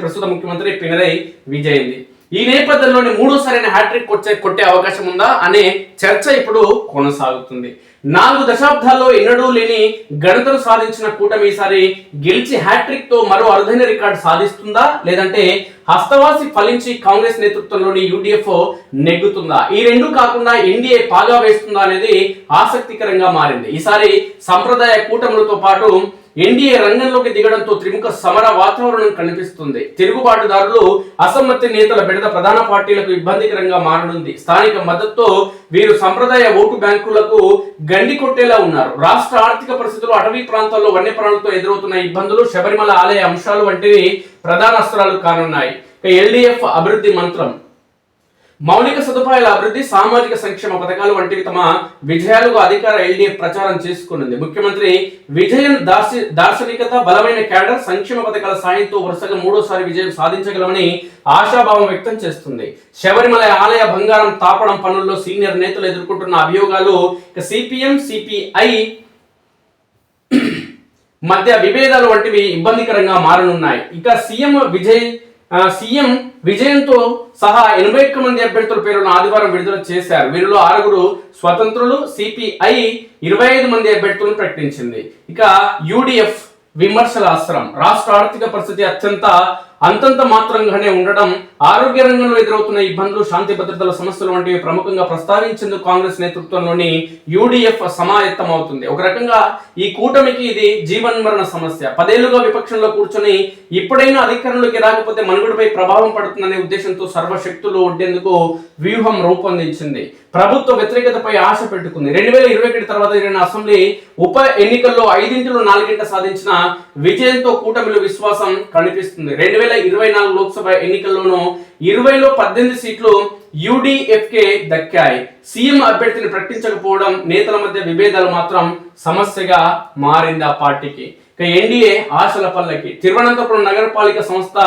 ప్రస్తుత ముఖ్యమంత్రి పినరయ్ విజయన్. ఈ నేపథ్యంలోని మూడోసారి హ్యాట్రిక్ కొట్టే అవకాశం ఉందా అనే చర్చ ఇప్పుడు కొనసాగుతుంది. 4 దశాబ్దాల్లో ఎన్నడూ లేని ఘనతను సాధించిన కూటమి ఈసారి గెలిచి హ్యాట్రిక్ తో మరో అరుదైన రికార్డు సాధిస్తుందా, లేదంటే హస్తవాసి ఫలించి కాంగ్రెస్ నేతృత్వంలోని యూడీఎఫ్ నెగ్గుతుందా, ఈ రెండు కాకుండా ఎన్డీఏ పాగా వేస్తుందా అనేది ఆసక్తికరంగా మారింది. ఈసారి సంప్రదాయ కూటములతో పాటు ఎన్డీఏ రంగంలోకి దిగడంతో త్రిముఖ సమర వాతావరణం కనిపిస్తుంది. తిరుగుబాటుదారులు, అసమ్మతి నేతల బెడద ప్రధాన పార్టీలకు ఇబ్బందికరంగా మారనుంది. స్థానిక మద్దతుతో వీరు సంప్రదాయ ఓటు బ్యాంకులకు గండి కొట్టేలా ఉన్నారు. రాష్ట్ర ఆర్థిక పరిస్థితులు, అటవీ ప్రాంతాల్లో వన్యప్రాణులతో ఎదురవుతున్న ఇబ్బందులు, శబరిమల ఆలయ అంశాలు వంటివి ప్రధాన అస్త్రాలు కానున్నాయి. ఎల్డీఎఫ్ అభివృద్ధి మంత్రం మౌలిక సదుపాయాల అభివృద్ధి, సామాజిక సంక్షేమ పథకాలు వంటివి తమ విజయాలుగా అధికార ఎల్డీఎఫ్ ప్రచారం చేసుకున్నది. ముఖ్యమంత్రి విజయన్ దార్శనికత, బలమైన క్యాడర్, సంక్షేమ పథకాల సాయంతో వరుసగా మూడోసారి విజయం సాధించగలమని ఆశాభావం వ్యక్తం చేస్తుంది. శబరిమల ఆలయ బంగారం తాపడం పనుల్లో సీనియర్ నేతలు ఎదుర్కొంటున్న అభియోగాలు, సిపిఎం, సిపిఐ మధ్య విభేదాలు వంటివి ఇబ్బందికరంగా మారనున్నాయి. ఇక సీఎం విజయంతో సహా 81 మంది అభ్యర్థుల పేరును ఆదివారం విడుదల చేశారు. వీరిలో 6 స్వతంత్రులు, సిపిఐ 25 మంది అభ్యర్థులను ప్రకటించింది. ఇక యూడిఎఫ్ విమర్శల అస్త్రం. రాష్ట్ర ఆర్థిక పరిస్థితి అంతంత మాత్రంగానే ఉండడం, ఆరోగ్య రంగంలో ఎదురవుతున్న ఇబ్బందులు, శాంతి భద్రతల సమస్యలు వంటివి ప్రముఖంగా ప్రస్తావించేందుకు కాంగ్రెస్ నేతృత్వంలోని యూడిఎఫ్ సమాయత్తమవుతుంది. ఒక రకంగా ఈ కూటమికి ఇది జీవన్మరణ సమస్య. 10 ఏళ్లుగా విపక్షంలో కూర్చొని ఇప్పుడైనా అధికారంలోకి రాకపోతే మనుగడపై ప్రభావం పడుతుందనే ఉద్దేశంతో సర్వశక్తులు ఒడ్డేందుకు వ్యూహం రూపొందించింది. ప్రభుత్వ వ్యతిరేకతపై ఆశ పెట్టుకుంది. 2021 తర్వాత జరిగిన అసెంబ్లీ ఉప ఎన్నికల్లో 5లో 4 సాధించిన విజయంతో కూటమిలో విశ్వాసం కనిపిస్తుంది. 2024 లోక్సభ ఎన్నికల్లోనూ 20లో 18 సీట్లు యూడిఎఫ్కే దక్కాయి. సీఎం అభ్యర్థిని ప్రకటించకపోవడం, నేతల మధ్య విభేదాలు మాత్రం సమస్యగా మారింది ఆ పార్టీకి. ఇక ఎన్డీఏ ఆశల పల్లకి. తిరువనంతపురం నగరపాలిక సంస్థ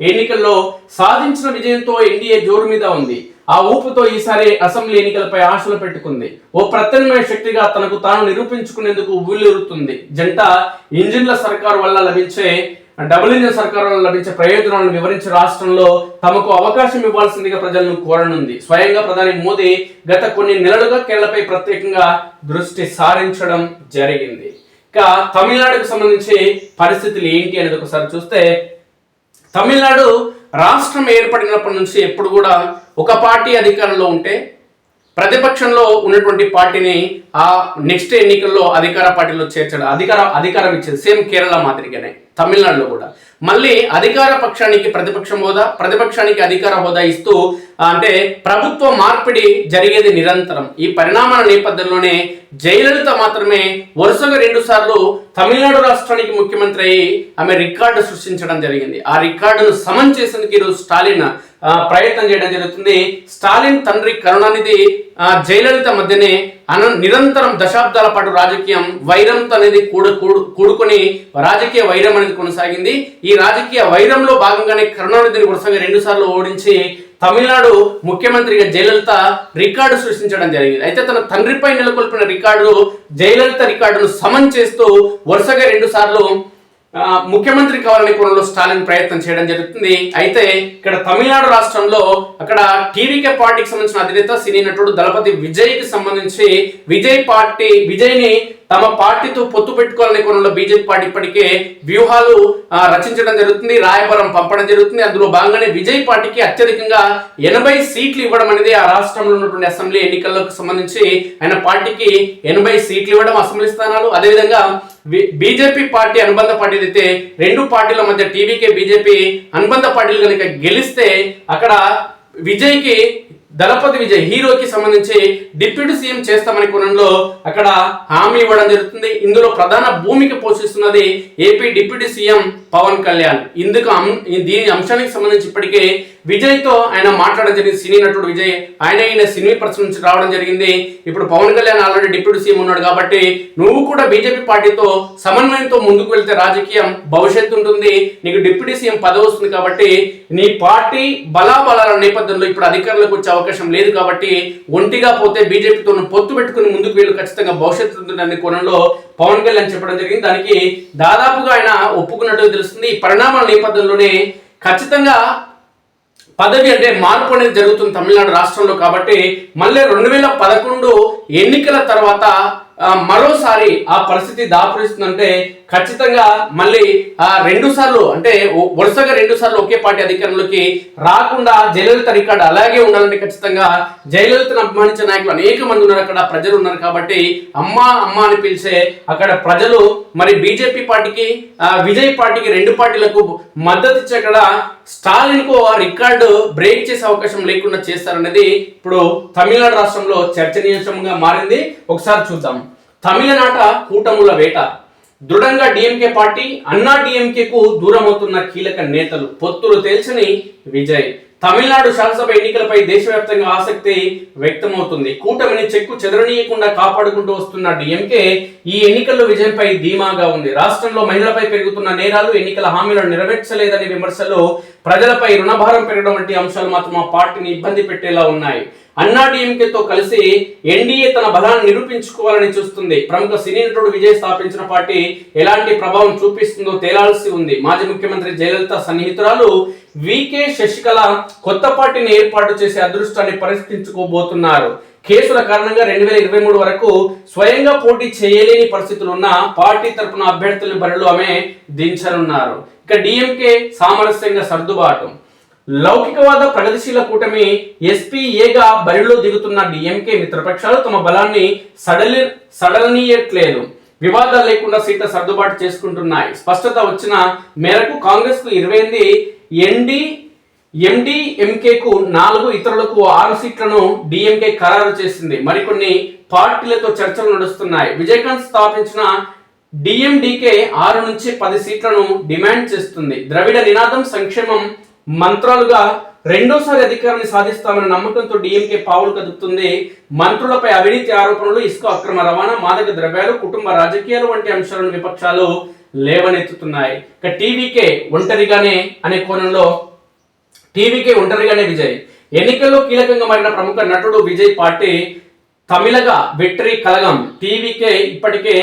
ఎన్నికల్లో సాధించిన విజయంతో ఎన్డీఏ జోరు మీద ఉంది. ఆ ఊపుతో ఈసారి అసెంబ్లీ ఎన్నికలపై ఆశలు పెట్టుకుంది. ఓ ప్రత్యామ్నాయ శక్తిగా తనకు తాను నిరూపించుకునేందుకు ఉవ్విళ్లూరుతుంది. జంట ఇంజిన్ల సర్కారు వల్ల లభించే డబుల్ ఇంజిన్ సర్కారు వల్ల లభించే ప్రయోజనాలను వివరించి రాష్ట్రంలో తమకు అవకాశం ఇవ్వాల్సిందిగా ప్రజలను కోరనుంది. స్వయంగా ప్రధాని మోదీ గత కొన్ని నెలలుగా కేరళపై ప్రత్యేకంగా దృష్టి సారించడం జరిగింది. ఇక తమిళనాడుకు సంబంధించి పరిస్థితులు ఏంటి అనేది ఒకసారి చూస్తే, తమిళనాడు రాష్ట్రం ఏర్పడినప్పటి నుంచి ఎప్పుడు కూడా ఒక పార్టీ అధికారంలో ఉంటే ప్రతిపక్షంలో ఉన్నటువంటి పార్టీని ఆ నెక్స్ట్ ఎన్నికల్లో అధికార పార్టీలో చేర్చడం, అధికారం ఇచ్చేది. సేమ్ కేరళ మాదిరిగానే తమిళనాడులో కూడా మళ్ళీ అధికార పక్షానికి ప్రతిపక్షం హోదా, ప్రతిపక్షానికి అధికార హోదా ఇస్తూ అంటే ప్రభుత్వ మార్పిడి జరిగేది నిరంతరం. ఈ పరిణామాల నేపథ్యంలోనే జయలలిత మాత్రమే వరుసగా 2 సార్లు తమిళనాడు రాష్ట్రానికి ముఖ్యమంత్రి అయ్యి ఆమె రికార్డు సృష్టించడం జరిగింది. ఆ రికార్డును సమన్ చేసేందుకు ఈరోజు స్టాలిన్ ప్రయత్నం చేయడం జరుగుతుంది. స్టాలిన్ తండ్రి కరుణానిధి జయలలిత మధ్యనే నిరంతరం దశాబ్దాల పాటు రాజకీయం వైరంతో అనేది కూడుకొని రాజకీయ వైరం అనేది కొనసాగింది. ఈ రాజకీయ వైరంలో భాగంగానే కరుణానిధిని వరుసగా 2 సార్లు ఓడించి తమిళనాడు ముఖ్యమంత్రిగా జయలలిత రికార్డు సృష్టించడం జరిగింది. అయితే తన తండ్రిపై నెలకొల్పిన జయలలిత రికార్డును సమన్ చేస్తూ వరుసగా 2 సార్లు ముఖ్యమంత్రి కావాలని కోణంలో స్టాలిన్ ప్రయత్నం చేయడం జరుగుతుంది. అయితే ఇక్కడ తమిళనాడు రాష్ట్రంలో అక్కడ టీవీకే పార్టీకి సంబంధించిన అధినేత సినీ నటుడు దళపతి విజయ్కి సంబంధించి విజయ్ని తమ పార్టీతో పొత్తు పెట్టుకోవాలని కోణంలో బీజేపీ పార్టీ ఇప్పటికే వ్యూహాలు రచించడం జరుగుతుంది, రాయబారం పంపడం జరుగుతుంది. అందులో భాగంగానే విజయ్ పార్టీకి అత్యధికంగా 80 సీట్లు ఇవ్వడం అనేది ఆ రాష్ట్రంలో ఉన్నటువంటి అసెంబ్లీ ఎన్నికలకు సంబంధించి ఆయన పార్టీకి 80 సీట్లు ఇవ్వడం, అసెంబ్లీ స్థానాలు. అదేవిధంగా బీజేపీ పార్టీ అనుబంధ పార్టీలు అయితే 2 పార్టీల మధ్య టీవీకే బీజేపీ అనుబంధ పార్టీలు కనుక గెలిస్తే అక్కడ విజయ్కి దళపతి విజయ్ హీరోకి సంబంధించి డిప్యూటీ సీఎం చేస్తామని కోణంలో అక్కడ హామీ ఇవ్వడం జరుగుతుంది. ఇందులో ప్రధాన భూమిక పోషిస్తున్నది AP deputy CM Pawan Kalyan. దీని అంశానికి సంబంధించి ఇప్పటికే విజయ్తో ఆయన మాట్లాడడం జరిగింది. సినీ నటుడు విజయ్ ఆయన సినీ పర్సన్ నుంచి రావడం జరిగింది. ఇప్పుడు Pawan Kalyan already deputy CM ఉన్నాడు కాబట్టి నువ్వు కూడా బీజేపీ పార్టీతో సమన్వయంతో ముందుకు వెళ్తే రాజకీయం భవిష్యత్తు ఉంటుంది, నీకు డిప్యూటీ సీఎం పదవి వస్తుంది. కాబట్టి నీ పార్టీ బలాబలాల నేపథ్యంలో ఇప్పుడు అధికారంలోకి వచ్చే అవకాశం లేదు కాబట్టి ఒంటిగా పోతే బీజేపీతో పొత్తు పెట్టుకుని ముందుకు వెళ్ళు, ఖచ్చితంగా భవిష్యత్తు ఉంటుందనే కోణంలో పవన్ కళ్యాణ్ చెప్పడం జరిగింది. దానికి దాదాపుగా ఆయన ఒప్పుకున్నట్టు తెలుస్తుంది. ఈ పరిణామాల నేపథ్యంలోనే ఖచ్చితంగా పదవి అంటే మార్పు అనేది జరుగుతుంది తమిళనాడు రాష్ట్రంలో. కాబట్టి మళ్ళీ 2011 ఎన్నికల తర్వాత మరోసారి ఆ పరిస్థితి దాపురిస్తుందంటే ఖచ్చితంగా మళ్ళీ 2 సార్లు అంటే వరుసగా 2 సార్లు ఒకే పార్టీ అధికారంలోకి రాకుండా జయలలిత రికార్డు అలాగే ఉండాలంటే ఖచ్చితంగా జయలలితను అభిమానించే నాయకులు అనేక మంది ఉన్నారు, అక్కడ ప్రజలు ఉన్నారు. కాబట్టి అమ్మా అని పిలిచే అక్కడ ప్రజలు మరి బీజేపీ పార్టీకి విజయ్ పార్టీకి 2 పార్టీలకు మద్దతు ఇచ్చి అక్కడ స్టాలిన్ కు ఆ రికార్డు బ్రేక్ చేసే అవకాశం లేకుండా చేస్తారనేది ఇప్పుడు తమిళనాడు రాష్ట్రంలో చర్చనీయాంశంగా మారింది. ఒకసారి చూద్దాం. తమిళనాట కూటముల వేట. దృఢంగా డిఎంకే పార్టీ, అన్నా డిఎంకేకు దూరమవుతున్న కీలక నేతలు, పొత్తులు తేల్చని విజయ్. తమిళనాడు శాసనసభ ఎన్నికలపై దేశవ్యాప్తంగా ఆసక్తి వ్యక్తమవుతుంది. కూటమిని చెక్కు చెదరనీయకుండా కాపాడుకుంటూ వస్తున్న డిఎంకే ఈ ఎన్నికల్లో విజయంపై ధీమాగా ఉంది. రాష్ట్రంలో మహిళలపై పెరుగుతున్న నేరాలు, ఎన్నికల హామీలను నెరవేర్చలేదని విమర్శలు, ప్రజలపై రుణభారం పెరగడం వంటి అంశాలు మాత్రం ఆ పార్టీని ఇబ్బంది పెట్టేలా ఉన్నాయి. అన్నాడీఎంకేతో కలిసి ఎన్డీఏ తన బలాన్ని నిరూపించుకోవాలని చూస్తుంది. ప్రముఖ సినీ నటుడు విజయ్ స్థాపించిన పార్టీ ఎలాంటి ప్రభావం చూపిస్తుందో తేలాల్సి ఉంది. మాజీ ముఖ్యమంత్రి జయలలిత సన్నిహితురాలు వికే శశికళ కొత్త పార్టీని ఏర్పాటు చేసే అదృష్టాన్ని పరీక్షించుకోబోతున్నారు. కేసుల కారణంగా 2023 వరకు స్వయంగా పోటీ చేయలేని పరిస్థితులు ఉన్న పార్టీ తరపున అభ్యర్థులను బరిలో ఆమె దించనున్నారు. ఇక డిఎంకే సామరస్యంగా సర్దుబాటు. లౌకికవాద ప్రగతిశీల కూటమి ఎస్పీఏగా బరిలో దిగుతున్న డిఎంకే మిత్రపక్షాలు తమ బలాన్ని సడలనీయట్లేదు. వివాదాలు లేకుండా సీట్ల సర్దుబాటు చేసుకుంటున్నాయి. స్పష్టత వచ్చిన మేరకు కాంగ్రెస్ కు 28 ఎండీఎంకేకు 4, ఇతరులకు 6 సీట్లను డిఎంకే ఖరారు చేసింది. మరికొన్ని పార్టీలతో చర్చలు నడుస్తున్నాయి. విజయకాంత్ స్థాపించిన డిఎండికే 6 నుంచి 10 సీట్లను డిమాండ్ చేస్తుంది. ద్రవిడ నినాదం సంక్షేమం మంత్రాలుగా రెండోసారి అధికారాన్ని సాధిస్తామన్న నమ్మకంతో డిఎంకే పావులు కదుపుతుంది. మంత్రులపై అవినీతి ఆరోపణలు, ఇసుక అక్రమ రవాణా, మాదక ద్రవ్యాలు, కుటుంబ రాజకీయాలు వంటి అంశాలను విపక్షాలు లేవనెత్తుతున్నాయి. ఇక టీవీకే ఒంటరిగానే అనే కోణంలో టీవీకే ఒంటరిగానే విజయ్. ఎన్నికల్లో కీలకంగా మారిన ప్రముఖ నటుడు Vijay party Tamilaga victory కలగం. TVK ఇప్పటికే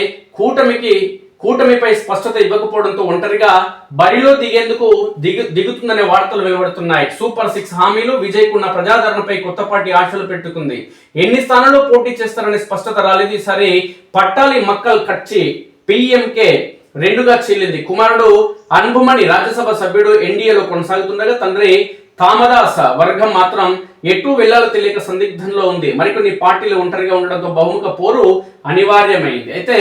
కూటమిపై స్పష్టత ఇవ్వకపోవడంతో ఒంటరిగా బరిలో దిగుతుందనే వార్తలు వెలువడుతున్నాయి. సూపర్ 6 హామీలు, విజయ్ కున్న ప్రజాదరణపై కొత్త పార్టీ ఆశలు పెట్టుకుంది. ఎన్ని స్థానాల్లో పోటీ చేస్తారనే స్పష్టత రాలేదు. ఈసారి పట్టాలి మక్కల్ కచ్చి పిఎంకే 2గా చీలింది. కుమారుడు అన్బుమణి రాజ్యసభ సభ్యుడు ఎన్డీఏలో కొనసాగుతుండగా తండ్రి తామదాస వర్గం మాత్రం ఎటు వెళ్లాలో తెలియక సందిగ్ధంలో ఉంది. మరికొన్ని పార్టీలు ఒంటరిగా ఉండడంతో బహుముఖ పోరు అనివార్యమైంది. అయితే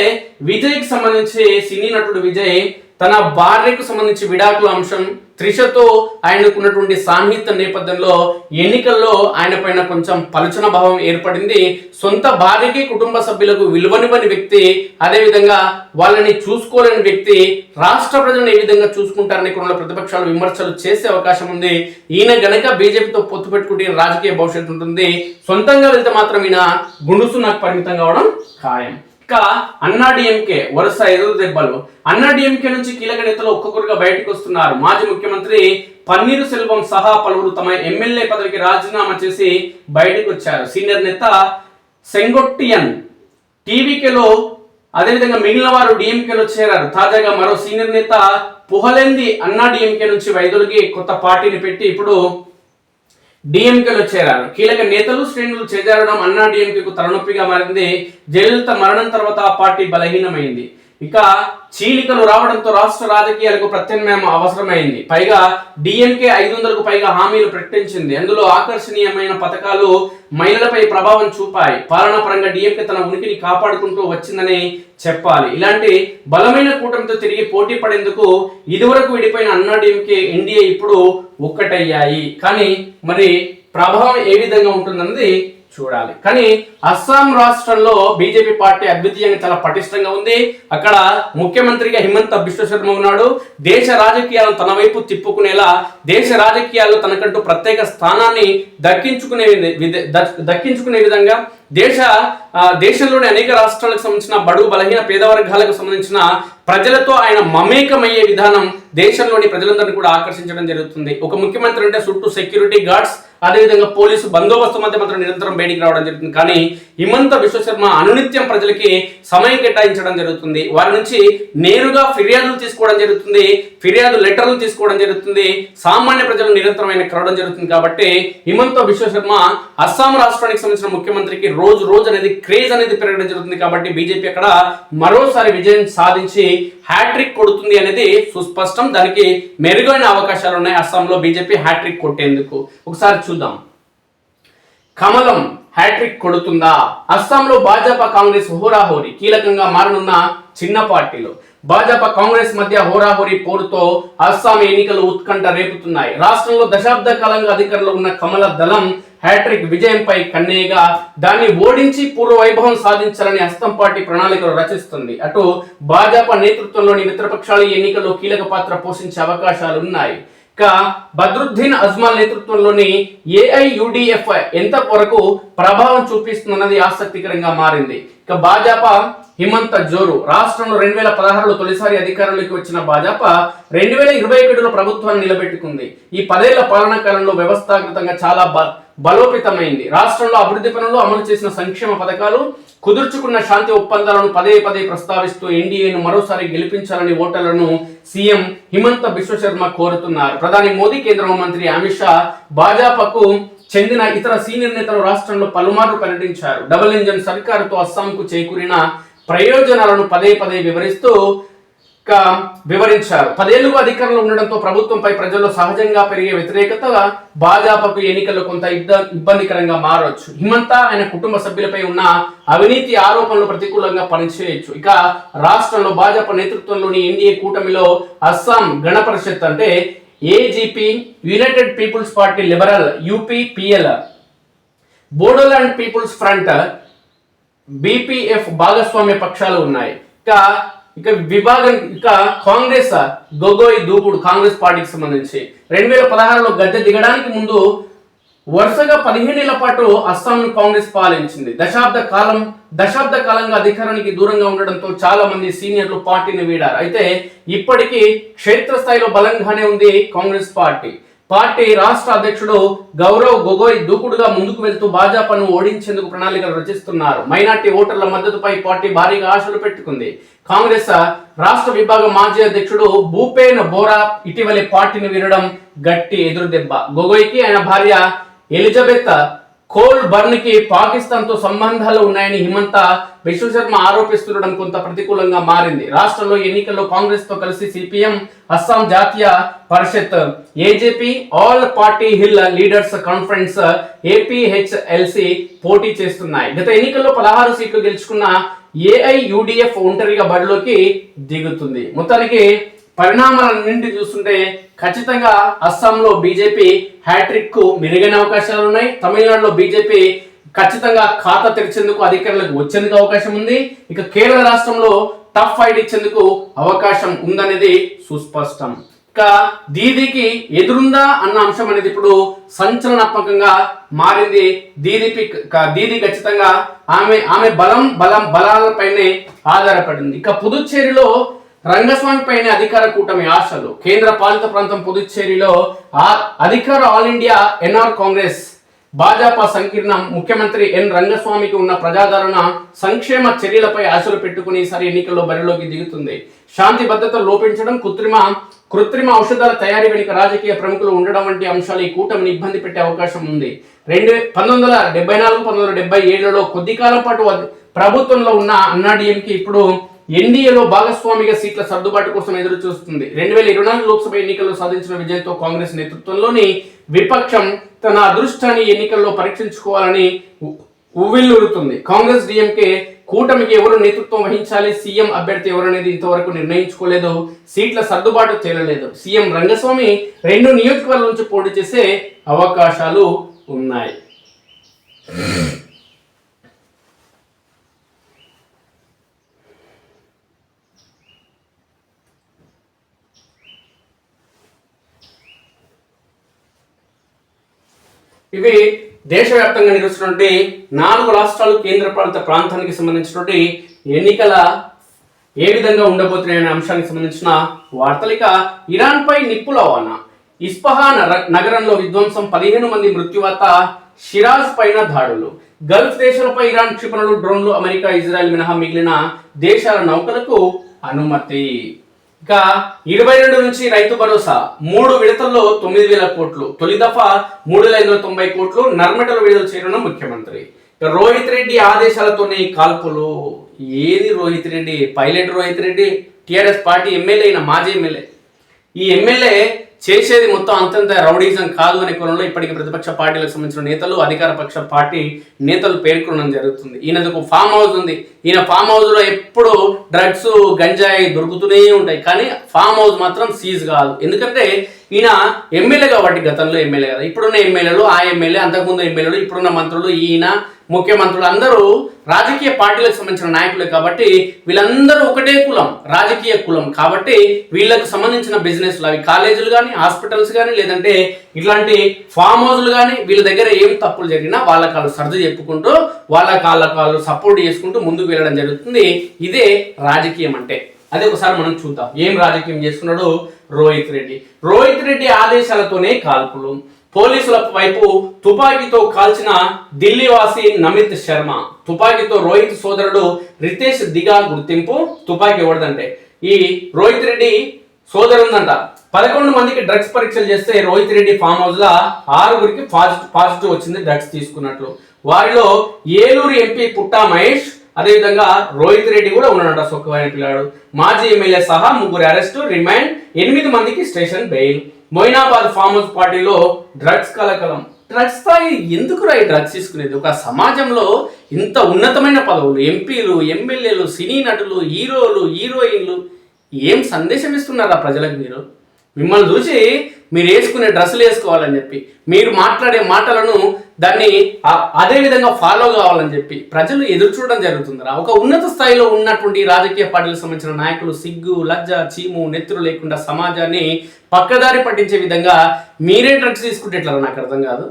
విజయ్కి సంబంధించి సినీ నటుడు విజయ్ తన భార్యకు సంబంధించి విడాకుల అంశం, త్రిషతో ఆయనకున్నటువంటి సాన్నిహిత్య నేపథ్యంలో ఎన్నికల్లో ఆయన పైన కొంచెం పలుచన భావం ఏర్పడింది. సొంత భార్యకి, కుటుంబ సభ్యులకు విలువనివ్వని వ్యక్తి, అదేవిధంగా వాళ్ళని చూసుకోలేని వ్యక్తి రాష్ట్ర ప్రజలను ఏ విధంగా చూసుకుంటారనే కోణంలో ప్రతిపక్షాలు విమర్శలు చేసే అవకాశం ఉంది. ఈయన గనక బీజేపీతో పొత్తు పెట్టుకుంటే రాజకీయ భవిష్యత్తు ఉంటుంది. సొంతంగా వెళ్తే మాత్రం ఈయన గుండుసు నాకు పరిమితం కావడం ఖాయం. అన్నాడీఎంకే వరుస ఎదురు దెబ్బలు. అన్నాడీఎంకే నుంచి కీలక నేతలు ఒక్కొక్కరుగా బయటకు వస్తున్నారు. మాజీ ముఖ్యమంత్రి పన్నీరు సెల్వం సహా పలువురు తమ ఎమ్మెల్యే పదవికి రాజీనామా చేసి బయటకు వచ్చారు. సీనియర్ నేత సెంగొట్టియన్ టీవీకేలో, అదేవిధంగా మిగిలిన వారు డిఎంకేలో చేరారు. తాజాగా మరో సీనియర్ నేత పుహలెంది అన్నాడీఎంకే నుంచి వైదొలిగి కొత్త పార్టీని పెట్టి ఇప్పుడు డిఎంకేలో చేరారు. కీలక నేతలు, శ్రేణులు చేజారడం అన్నా డిఎంకేకు తలనొప్పిగా మారింది. జయలలిత మరణం తర్వాత ఆ పార్టీ బలహీనమైంది. ఇక చీలికలు రావడంతో రాష్ట్ర రాజకీయాలకు ప్రత్యామ్నాయం అవసరమైంది. పైగా డిఎంకే 500కు పైగా హామీలు ప్రకటించింది. అందులో ఆకర్షణీయమైన పథకాలు మహిళలపై ప్రభావం చూపాయి. పాలనా పరంగా డిఎంకే తన ఉనికిని కాపాడుకుంటూ వచ్చిందని చెప్పాలి. ఇలాంటి బలమైన కూటమితో తిరిగి పోటీ పడేందుకు ఇదివరకు విడిపోయిన అన్నా డిఎంకే, ఎన్డీఏ ఇప్పుడు ఒక్కటయ్యాయి. కానీ మరి ప్రభావం ఏ విధంగా ఉంటుందన్నది చూడాలి. కానీ అస్సాం రాష్ట్రంలో బీజేపీ పార్టీ అద్వితీయంగా చాలా పటిష్టంగా ఉంది. అక్కడ ముఖ్యమంత్రిగా హిమంత బిశ్వ శర్మ ఉన్నాడు. దేశ రాజకీయాలను తన వైపు తిప్పుకునేలా, దేశ రాజకీయాల్లో తనకంటూ ప్రత్యేక స్థానాన్ని దక్కించుకునే విధంగా దేశంలోని అనేక రాష్ట్రాలకు సంబంధించిన బడుగు బలహీన పేద వర్గాలకు సంబంధించిన ప్రజలతో ఆయన మమేకమయ్యే విధానం దేశంలోని ప్రజలందరినీ కూడా ఆకర్షించడం జరుగుతుంది. ఒక ముఖ్యమంత్రి అంటే చుట్టూ సెక్యూరిటీ గార్డ్స్, అదేవిధంగా పోలీసు బందోబస్తు మధ్య మాత్రం నిరంతరం బయటికి రావడం జరుగుతుంది. కానీ హిమంత విశ్వశర్మ అనునిత్యం ప్రజలకి సమయం కేటాయించడం జరుగుతుంది. వారి నుంచి నేరుగా ఫిర్యాదులు తీసుకోవడం జరుగుతుంది, ఫిర్యాదు లెటర్లు తీసుకోవడం జరుగుతుంది, సామాన్య ప్రజలు నిరంతరమైన కలవడం జరుగుతుంది. కాబట్టి హిమంత విశ్వశర్మ అస్సాం రాష్ట్రానికి సంబంధించిన ముఖ్యమంత్రికి రోజు అనేది క్రేజ్ అనేది పెరగడం జరుగుతుంది. కాబట్టి బీజేపీ అక్కడ మరోసారి విజయం సాధించి హ్యాట్రిక్ కొడుతుంది అనేది సుస్పష్టం. దానికి మెరుగైన అవకాశాలు ఉన్నాయి అస్సాంలో బీజేపీ హ్యాట్రిక్ కొట్టేందుకు. ఒకసారి చూద్దాం. కమలం హ్యాట్రిక్ కొడుతుందా? అస్సాంలో భాజపా కాంగ్రెస్ హోరాహోరీ. కీలకంగా మారనున్న చిన్న పార్టీలు భాజపా కాంగ్రెస్ మధ్య హోరాహోరీ పోరుతో అస్సాం ఎన్నికలు ఉత్కంఠ రేపుతున్నాయి. రాష్ట్రంలో దశాబ్ద కాలంగా అధికారంలో ఉన్న కమల దళం హ్యాట్రిక్ విజయంపై కన్నేగా దాన్ని ఓడించి పూర్వ వైభవం సాధించాలని అస్సాం పార్టీ ప్రణాళికలు రచిస్తుంది. అటు భాజపా నేతృత్వంలోని మిత్రపక్షాలు ఎన్నికల్లో కీలక పాత్ర పోషించే అవకాశాలు ఉన్నాయి. బద్రుద్దీన్ అజ్మల్ నేతృత్వంలోని ఏఐయుడిఎఫ్ ఎంత వరకు ప్రభావం చూపిస్తుందన్నది ఆసక్తికరంగా మారింది. ఇక భాజపా హిమంత జోరు రాష్ట్రంలో 2016లో తొలిసారి అధికారంలోకి వచ్చిన భాజపా 2021లో ప్రభుత్వాన్ని నిలబెట్టుకుంది. ఈ 10 ఏళ్ల పాలనా కాలంలో వ్యవస్థాగతంగా చాలా బలోపేతమైంది. రాష్ట్రంలో అభివృద్ధి పనులు, అమలు చేసిన సంక్షేమ పథకాలు, కుదుర్చుకున్న శాంతి ఒప్పందాలను పదే పదే ప్రస్తావిస్తూ ఎన్డీఏను మరోసారి గెలిపించాలని ఓటర్లను సీఎం హిమంత బిశ్వ శర్మ కోరుతున్నారు. ప్రధాని మోదీ, కేంద్ర హోంమంత్రి అమిత్ షా, భాజపాకు చెందిన ఇతర సీనియర్ నేతలు రాష్ట్రంలో పలుమార్లు పర్యటించారు. డబుల్ ఇంజన్ సర్కారుతో అస్సాంకు చేకూరిన ప్రయోజనాలను పదే పదే వివరించారు. 10 ఏళ్లుగా అధికారంలో ఉండడంతో ప్రభుత్వంపై ప్రజల్లో సహజంగా పెరిగే వ్యతిరేకత భాజపాకు ఎన్నికల్లో కొంత ఇబ్బందికరంగా మారవచ్చు. హిమంత ఆయన కుటుంబ సభ్యులపై ఉన్న అవినీతి ఆరోపణలు ప్రతికూలంగా పనిచేయొచ్చు. ఇక రాష్ట్రంలో భాజపా నేతృత్వంలోని ఎన్డీఏ కూటమిలో అస్సాం గణ పరిషత్ అంటే AGP, united peoples party liberal, UPPL, Bodoland peoples front, BPF భాగస్వామ్య పక్షాలు ఉన్నాయి. ఇక కాంగ్రెస్ గొగోయ్ దూకుడు కాంగ్రెస్ పార్టీకి సంబంధించి 2016లో గద్దె దిగడానికి ముందు వరుసగా 15 ఏళ్ల పాటు అస్సాంను కాంగ్రెస్ పాలించింది. దశాబ్ద కాలంగా అధికారానికి దూరంగా ఉండడంతో చాలా మంది సీనియర్లు పార్టీని వీడారు. అయితే ఇప్పటికీ క్షేత్రస్థాయిలో బలంగానే ఉంది కాంగ్రెస్ పార్టీ. రాష్ట్ర అధ్యక్షుడు గౌరవ్ గొగోయ్ దూకుడుగా ముందుకు వెళ్తూ భాజపాను ఓడించేందుకు ప్రణాళికలు రచిస్తున్నారు. మైనార్టీ ఓటర్ల మద్దతుపై పార్టీ భారీగా ఆశలు పెట్టుకుంది. కాంగ్రెస్ రాష్ట్ర విభాగం మాజీ అధ్యక్షుడు భూపేన్ బోరా ఇటీవలే పార్టీని వీడడం గట్టి ఎదురుదెబ్బ. గొగోయ్కి ఆయన భార్య ఎలిజబెత్ కోల్ బర్న్ కి పాకిస్తాన్ తో సంబంధాలు ఉన్నాయని హిమంత బిశ్వ శర్మ ఆరోపిస్తుండడం కొంత ప్రతికూలంగా మారింది. రాష్ట్రంలో ఎన్నికల్లో కాంగ్రెస్ తో కలిసి CPM, Assam Jatiya Parishad, AJP, all party hill leaders conference, APHLC పోటీ చేస్తున్నాయి. గత ఎన్నికల్లో 16 సీట్లు గెలుచుకున్న ఏఐయుడిఎఫ్ ఒంటరిగా బరిలోకి దిగుతుంది. మొత్తానికి పరిణామాలన్నింటి చూస్తుంటే ఖచ్చితంగా అస్సాంలో బీజేపీ హ్యాట్రిక్ కు మెరుగైన అవకాశాలు ఉన్నాయి. తమిళనాడులో బీజేపీ ఖచ్చితంగా ఖాతా తెరిచేందుకు అధికారులకు వచ్చేందుకు అవకాశం ఉంది. ఇక కేరళ రాష్ట్రంలో టఫ్ ఫైట్ ఇచ్చేందుకు అవకాశం ఉందనేది సుస్పష్టం. ఇక దీదీకి ఎదురుందా అన్న అంశం అనేది ఇప్పుడు సంచలనాత్మకంగా మారింది. దీదీ ఖచ్చితంగా ఆమె బలాలపైనే ఆధారపడింది. ఇక పుదుచ్చేరిలో రంగస్వామి పైన అధికార కూటమి ఆశలు. కేంద్ర పాలిత ప్రాంతం పుదుచ్చేరిలో అధికార All India NR Congress Bhajapa సంకీర్ణ ముఖ్యమంత్రి ఎన్ రంగస్వామికి ఉన్న ప్రజాదరణ, సంక్షేమ చర్యలపై ఆశలు పెట్టుకుని ఈసారి ఎన్నికల్లో బరిలోకి దిగుతుంది. శాంతి భద్రతలు లోపించడం, కృత్రిమ ఔషధాల తయారీ వెనుక రాజకీయ ప్రముఖులు ఉండడం వంటి అంశాలు ఈ కూటమిని ఇబ్బంది పెట్టే అవకాశం ఉంది. 1974-1977లో కొద్ది కాలం పాటు ప్రభుత్వంలో ఉన్న అన్నాడీఎంకి ఇప్పుడు ఎన్డీఏలో భాగస్వామిగా సీట్ల సర్దుబాటు కోసం ఎదురు చూస్తుంది. 2024 లోక్సభ ఎన్నికల్లో సాధించిన విజయంతో కాంగ్రెస్ నేతృత్వంలోని విపక్షం తన అదృష్టాన్ని ఎన్నికల్లో పరీక్షించుకోవాలని ఉవ్విల్లూరుతుంది. కాంగ్రెస్ డిఎంకే కూటమికి ఎవరు నేతృత్వం వహించాలి, సీఎం అభ్యర్థి ఎవరనేది ఇంతవరకు నిర్ణయించుకోలేదు. సీట్ల సర్దుబాటు తేలలేదు. సీఎం రంగస్వామి 2 నియోజకవర్గాల నుంచి పోటీ చేసే అవకాశాలు ఉన్నాయి. ఇవి దేశవ్యాప్తంగా నిర్వహిస్తున్నటువంటి 4 రాష్ట్రాలు, కేంద్రపాలిత ప్రాంతానికి సంబంధించినటువంటి ఎన్నికల ఏ విధంగా ఉండబోతున్నాయనే అంశానికి సంబంధించిన వార్తలు. ఇక ఇరాన్ పై నిప్పుల రవాణా, ఇస్ఫహాన్ నగరంలో విధ్వంసం, 15 మంది మృత్యువాత, షిరాజ్ పైన దాడులు, గల్ఫ్ దేశాలపై ఇరాన్ క్షిపణులు, డ్రోన్లు, అమెరికా, ఇజ్రాయెల్ మినహా మిగిలిన దేశాల నౌకలకు అనుమతి. ఇక 22 నుంచి రైతు భరోసా 3 విడతల్లో 9,000 కోట్లు, తొలి దఫా 3,590 కోట్లు నర్మటలు విడుదల చేయనున్న ముఖ్యమంత్రి. రోహిత్ రెడ్డి ఆదేశాలతోనే కాల్పులు. ఏది Rohit Reddy? Pilot Rohit Reddy TRS party MLA అయిన మాజీ ఎమ్మెల్యే. ఈ ఎమ్మెల్యే చేసేది మొత్తం అంతంత రౌడీజం కాదు అనే కోణంలో ఇప్పటికీ ప్రతిపక్ష పార్టీలకు సంబంధించిన నేతలు, అధికార పక్ష పార్టీ నేతలు పేర్కొనడం జరుగుతుంది. ఈయనకు ఫామ్ హౌస్ ఉంది. ఈయన ఫామ్ హౌస్ లో ఎప్పుడు డ్రగ్స్, గంజాయి దొరుకుతూనే ఉంటాయి, కానీ ఫామ్ హౌస్ మాత్రం సీజ్ కాదు. ఎందుకంటే ఈయన ఎమ్మెల్యే కాబట్టి గతంలో ఎమ్మెల్యే కదా, ఇప్పుడున్న ఎమ్మెల్యేలు, ఆ ఎమ్మెల్యే, అంతకుముందు ఎమ్మెల్యేలు, ఇప్పుడున్న మంత్రులు, ఈయన ముఖ్యమంత్రులు అందరూ రాజకీయ పార్టీలకు సంబంధించిన నాయకులే కాబట్టి వీళ్ళందరూ ఒకటే కులం, రాజకీయ కులం కాబట్టి వీళ్ళకు సంబంధించిన బిజినెస్లు, అవి కాలేజీలు కానీ, హాస్పిటల్స్ కానీ, లేదంటే ఇట్లాంటి ఫామ్ హౌస్లు కానీ, వీళ్ళ దగ్గర ఏం తప్పులు జరిగినా వాళ్ళ కాళ్ళు సర్ది చెప్పుకుంటూ వాళ్ళ కాళ్ళు సపోర్ట్ చేసుకుంటూ ముందుకు వెళ్ళడం జరుగుతుంది. ఇదే రాజకీయం అంటే. అదే ఒకసారి మనం చూద్దాం ఏం రాజకీయం చేస్తున్నాడు రోహిత్ రెడ్డి. రోహిత్ రెడ్డి ఆదేశాలతోనే కాల్పులు, పోలీసుల వైపు తుపాకీతో కాల్చిన ఢిల్లీ వాసి నమిత్ శర్మ. తుపాకీతో రోహిత్ సోదరుడు రితేష్ దిగా గుర్తింపు. తుపాకీ ఎవరిదంటే ఈ రోహిత్ రెడ్డి సోదరు ఉందంట. 11 మందికి డ్రగ్స్ పరీక్షలు చేస్తే రోహిత్ రెడ్డి ఫామ్ హౌస్ లా 6గురికి పాజిటివ్ వచ్చింది డ్రగ్స్ తీసుకున్నట్లు. వారిలో ఏలూరు ఎంపీ పుట్టా మహేష్, అదేవిధంగా రోహిత్ రెడ్డి కూడా ఉన్నాడట, సొక్కవైన పిల్లాడు. మాజీ ఎమ్మెల్యే సహా 3 అరెస్టు, రిమాండ్, 8 మందికి station bail. Moinabad farm house పార్టీలో డ్రగ్స్ కలకలం. డ్రగ్స్ స్థాయి ఎందుకు ఈ డ్రగ్స్ తీసుకునేది? ఒక సమాజంలో ఇంత ఉన్నతమైన పదవులు, ఎంపీలు, ఎమ్మెల్యేలు, సినీ నటులు, హీరోలు, హీరోయిన్లు ఏం సందేశం ఇస్తున్నారా ప్రజలకు? మిమ్మల్ని చూసి మీరు వేసుకునే డ్రెస్సులు వేసుకోవాలని చెప్పి, మీరు మాట్లాడే మాటలను దాన్ని అదే విధంగా ఫాలో కావాలని చెప్పి ప్రజలు ఎదురు చూడడం జరుగుతుందిరా. ఒక ఉన్నత స్థాయిలో ఉన్నటువంటి రాజకీయ పార్టీలకు సంబంధించిన నాయకులు సిగ్గు, లజ్జ, చీము, నెత్తురు లేకుండా సమాజాన్ని పక్కదారి పట్టించే విధంగా మీరే డ్రగ్స్ తీసుకుంటే ఎట్లా నాకు అర్థం కాదు.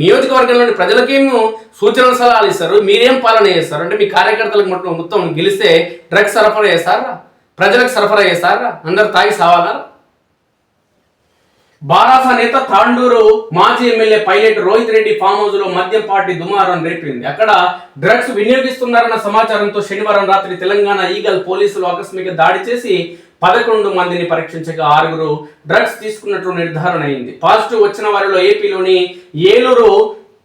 నియోజకవర్గంలోని ప్రజలకేమో సూచనలు సలహాలు ఇస్తారు, మీరేం పాలన చేస్తారు అంటే మీ కార్యకర్తలకు మొత్తం గెలిస్తే డ్రగ్స్ సరఫరా చేస్తారా? ప్రజలకు సరఫరా చేస్తారా? అందరు తాగి సావాలా? బారాసా నేత తాండూరు మాజీ MLA pilot Rohit Reddy farm house లో మద్యం పార్టీ దుమారం రేపింది. అక్కడ డ్రగ్స్ వినియోగిస్తున్నారన్న సమాచారంతో శనివారం రాత్రి తెలంగాణ ఈగల్ పోలీసులు ఆకస్మిక దాడి చేసి 11 మందిని పరీక్షించగా 6గురు డ్రగ్స్ తీసుకున్నట్లు నిర్ధారణ అయింది. పాజిటివ్ వచ్చిన వారిలో ఏపీలోని ఏలూరు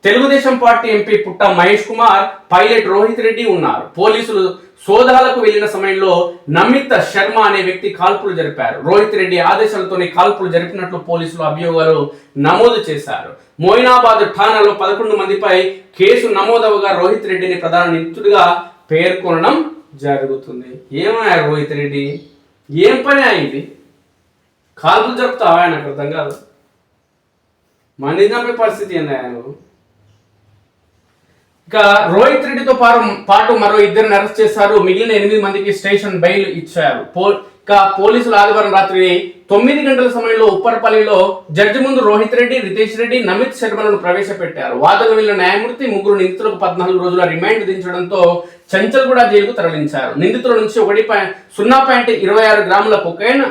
తెలుగుదేశం పార్టీ ఎంపీ పుట్ట మహేష్ కుమార్, పైలట్ రోహిత్ రెడ్డి ఉన్నారు. పోలీసులు సోదాలకు వెళ్లిన సమయంలో నమిత్ శర్మ అనే వ్యక్తి కాల్పులు జరిపారు. రోహిత్ రెడ్డి ఆదేశాలతోనే కాల్పులు జరిపినట్లు పోలీసులు అభియోగాలు నమోదు చేశారు. మోయినాబాద్ ఠాణాలో 11 మందిపై కేసు నమోదవగా రోహిత్ రెడ్డిని ప్రధాన నిందితుడిగా పేర్కొనడం జరుగుతుంది. ఏమయ్యా రోహిత్ రెడ్డి, ఏం పని అయింది? కాల్పులు జరుపుతావా? నాకు అర్థం కాదు. మంది చంపే పరిస్థితి ఏంది ఆయన? ఇక రోహిత్ రెడ్డితో పాటు మరో 2 అరెస్ట్ చేశారు. మిగిలిన 8 మందికి స్టేషన్ బెయిల్ ఇచ్చారు. ఇక పోలీసులు ఆదివారం రాత్రి 9 గంటల సమయంలో ఉప్పరపల్లిలో జడ్జి ముందు రోహిత్ రెడ్డి, రితేష్ రెడ్డి, నమిత్ శర్మలను ప్రవేశపెట్టారు. వాదనలు వెళ్లిన న్యాయమూర్తి 3 నిందితులకు 14 రోజుల రిమాండ్ విధించడంతో చంచల్గూడ జైలుకు తరలించారు. నిందితుల నుంచి 0.26 గ్రాముల కొకైన్,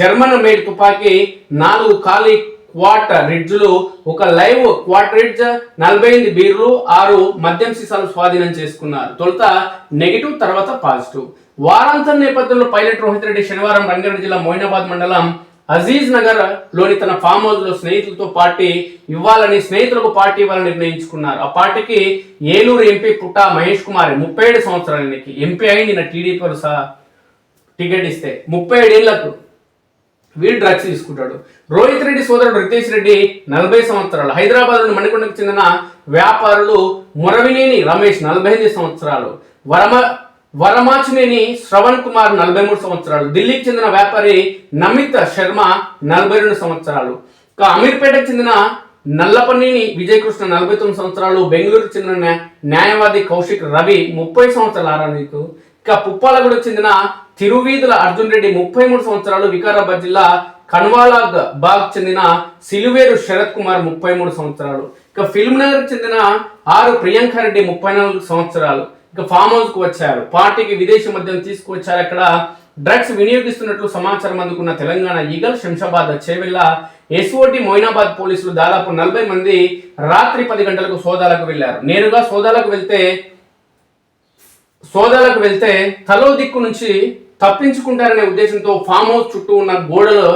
జర్మన్ మేడ్ తుపాకీ, 4 ఖాళీ క్వాట్ రిడ్జ్లు, 1 లైవ్ క్వాట్ రిడ్జ్, 48 బీర్లు, 6 మద్యం సీసాలు స్వాధీనం చేసుకున్నారు. తొలుత నెగిటివ్, తర్వాత పాజిటివ్. వారాంతం నేపథ్యంలో పైలట్ రోహిత్ రెడ్డి శనివారం రంగారెడ్డి జిల్లా మోయినాబాద్ మండలం అజీజ్ నగర్ లోని తన ఫామ్ హౌస్ లో స్నేహితులతో స్నేహితులకు పార్టీ ఇవ్వాలని నిర్ణయించుకున్నారు. ఆ పార్టీకి ఏలూరు ఎంపీ పుట్టా మహేష్ కుమార్, 37 సంవత్సరాలు ఎంపీ అయి నిన్న టీడీపీ టికెట్ ఇస్తే 37 ఏళ్లకు వీడు డ్రగ్స్ తీసుకుంటాడు. రోహిత్ రెడ్డి సోదరుడు రితేష్ రెడ్డి 40 సంవత్సరాలు. హైదరాబాద్లోని మణికొండకు చెందిన వ్యాపారులు మురవినేని రమేష్ 48 సంవత్సరాలు. వరమాచినేని శ్రవణ్ కుమార్ 43 సంవత్సరాలు. ఢిల్లీకి చెందిన వ్యాపారి నమిత్ శర్మ 42 సంవత్సరాలు. ఇక అమీర్పేటకు చెందిన నల్లపనేని విజయకృష్ణ 49 సంవత్సరాలు. బెంగళూరుకు చెందిన న్యాయవాది కౌశిక్ రవి 30 సంవత్సరాలు. ఇక పుప్పాలగూడకు చెందిన తిరువీధుల అర్జున్ రెడ్డి 33 సంవత్సరాలు. వికారాబాద్ జిల్లా కన్వాలాగ్ బాగ్ చెందిన సిలువేరు శరత్ కుమార్ 33 సంవత్సరాలు. ఇక ఫిల్మ్ నగర్ చెందిన ప్రియాంక రెడ్డి 34 సంవత్సరాలు. ఇక ఫామ్ హౌస్ కు వచ్చారు. పార్టీకి విదేశీ మద్యం తీసుకువచ్చారు. అక్కడ డ్రగ్స్ వినియోగిస్తున్నట్లు సమాచారం అందుకున్న తెలంగాణ ఈగల్, శంషాబాద్, చేవెళ్ల, ఎస్ఓటి, మొయినాబాద్ పోలీసులు దాదాపు 40 మంది రాత్రి 10 గంటలకు సోదాలకు వెళ్లారు. నేరుగా సోదాలకు వెళ్తే తలో దిక్కు నుంచి తప్పించుకుంటారనే ఉద్దేశంతో ఫామ్ హౌస్ చుట్టూ ఉన్న గోడలు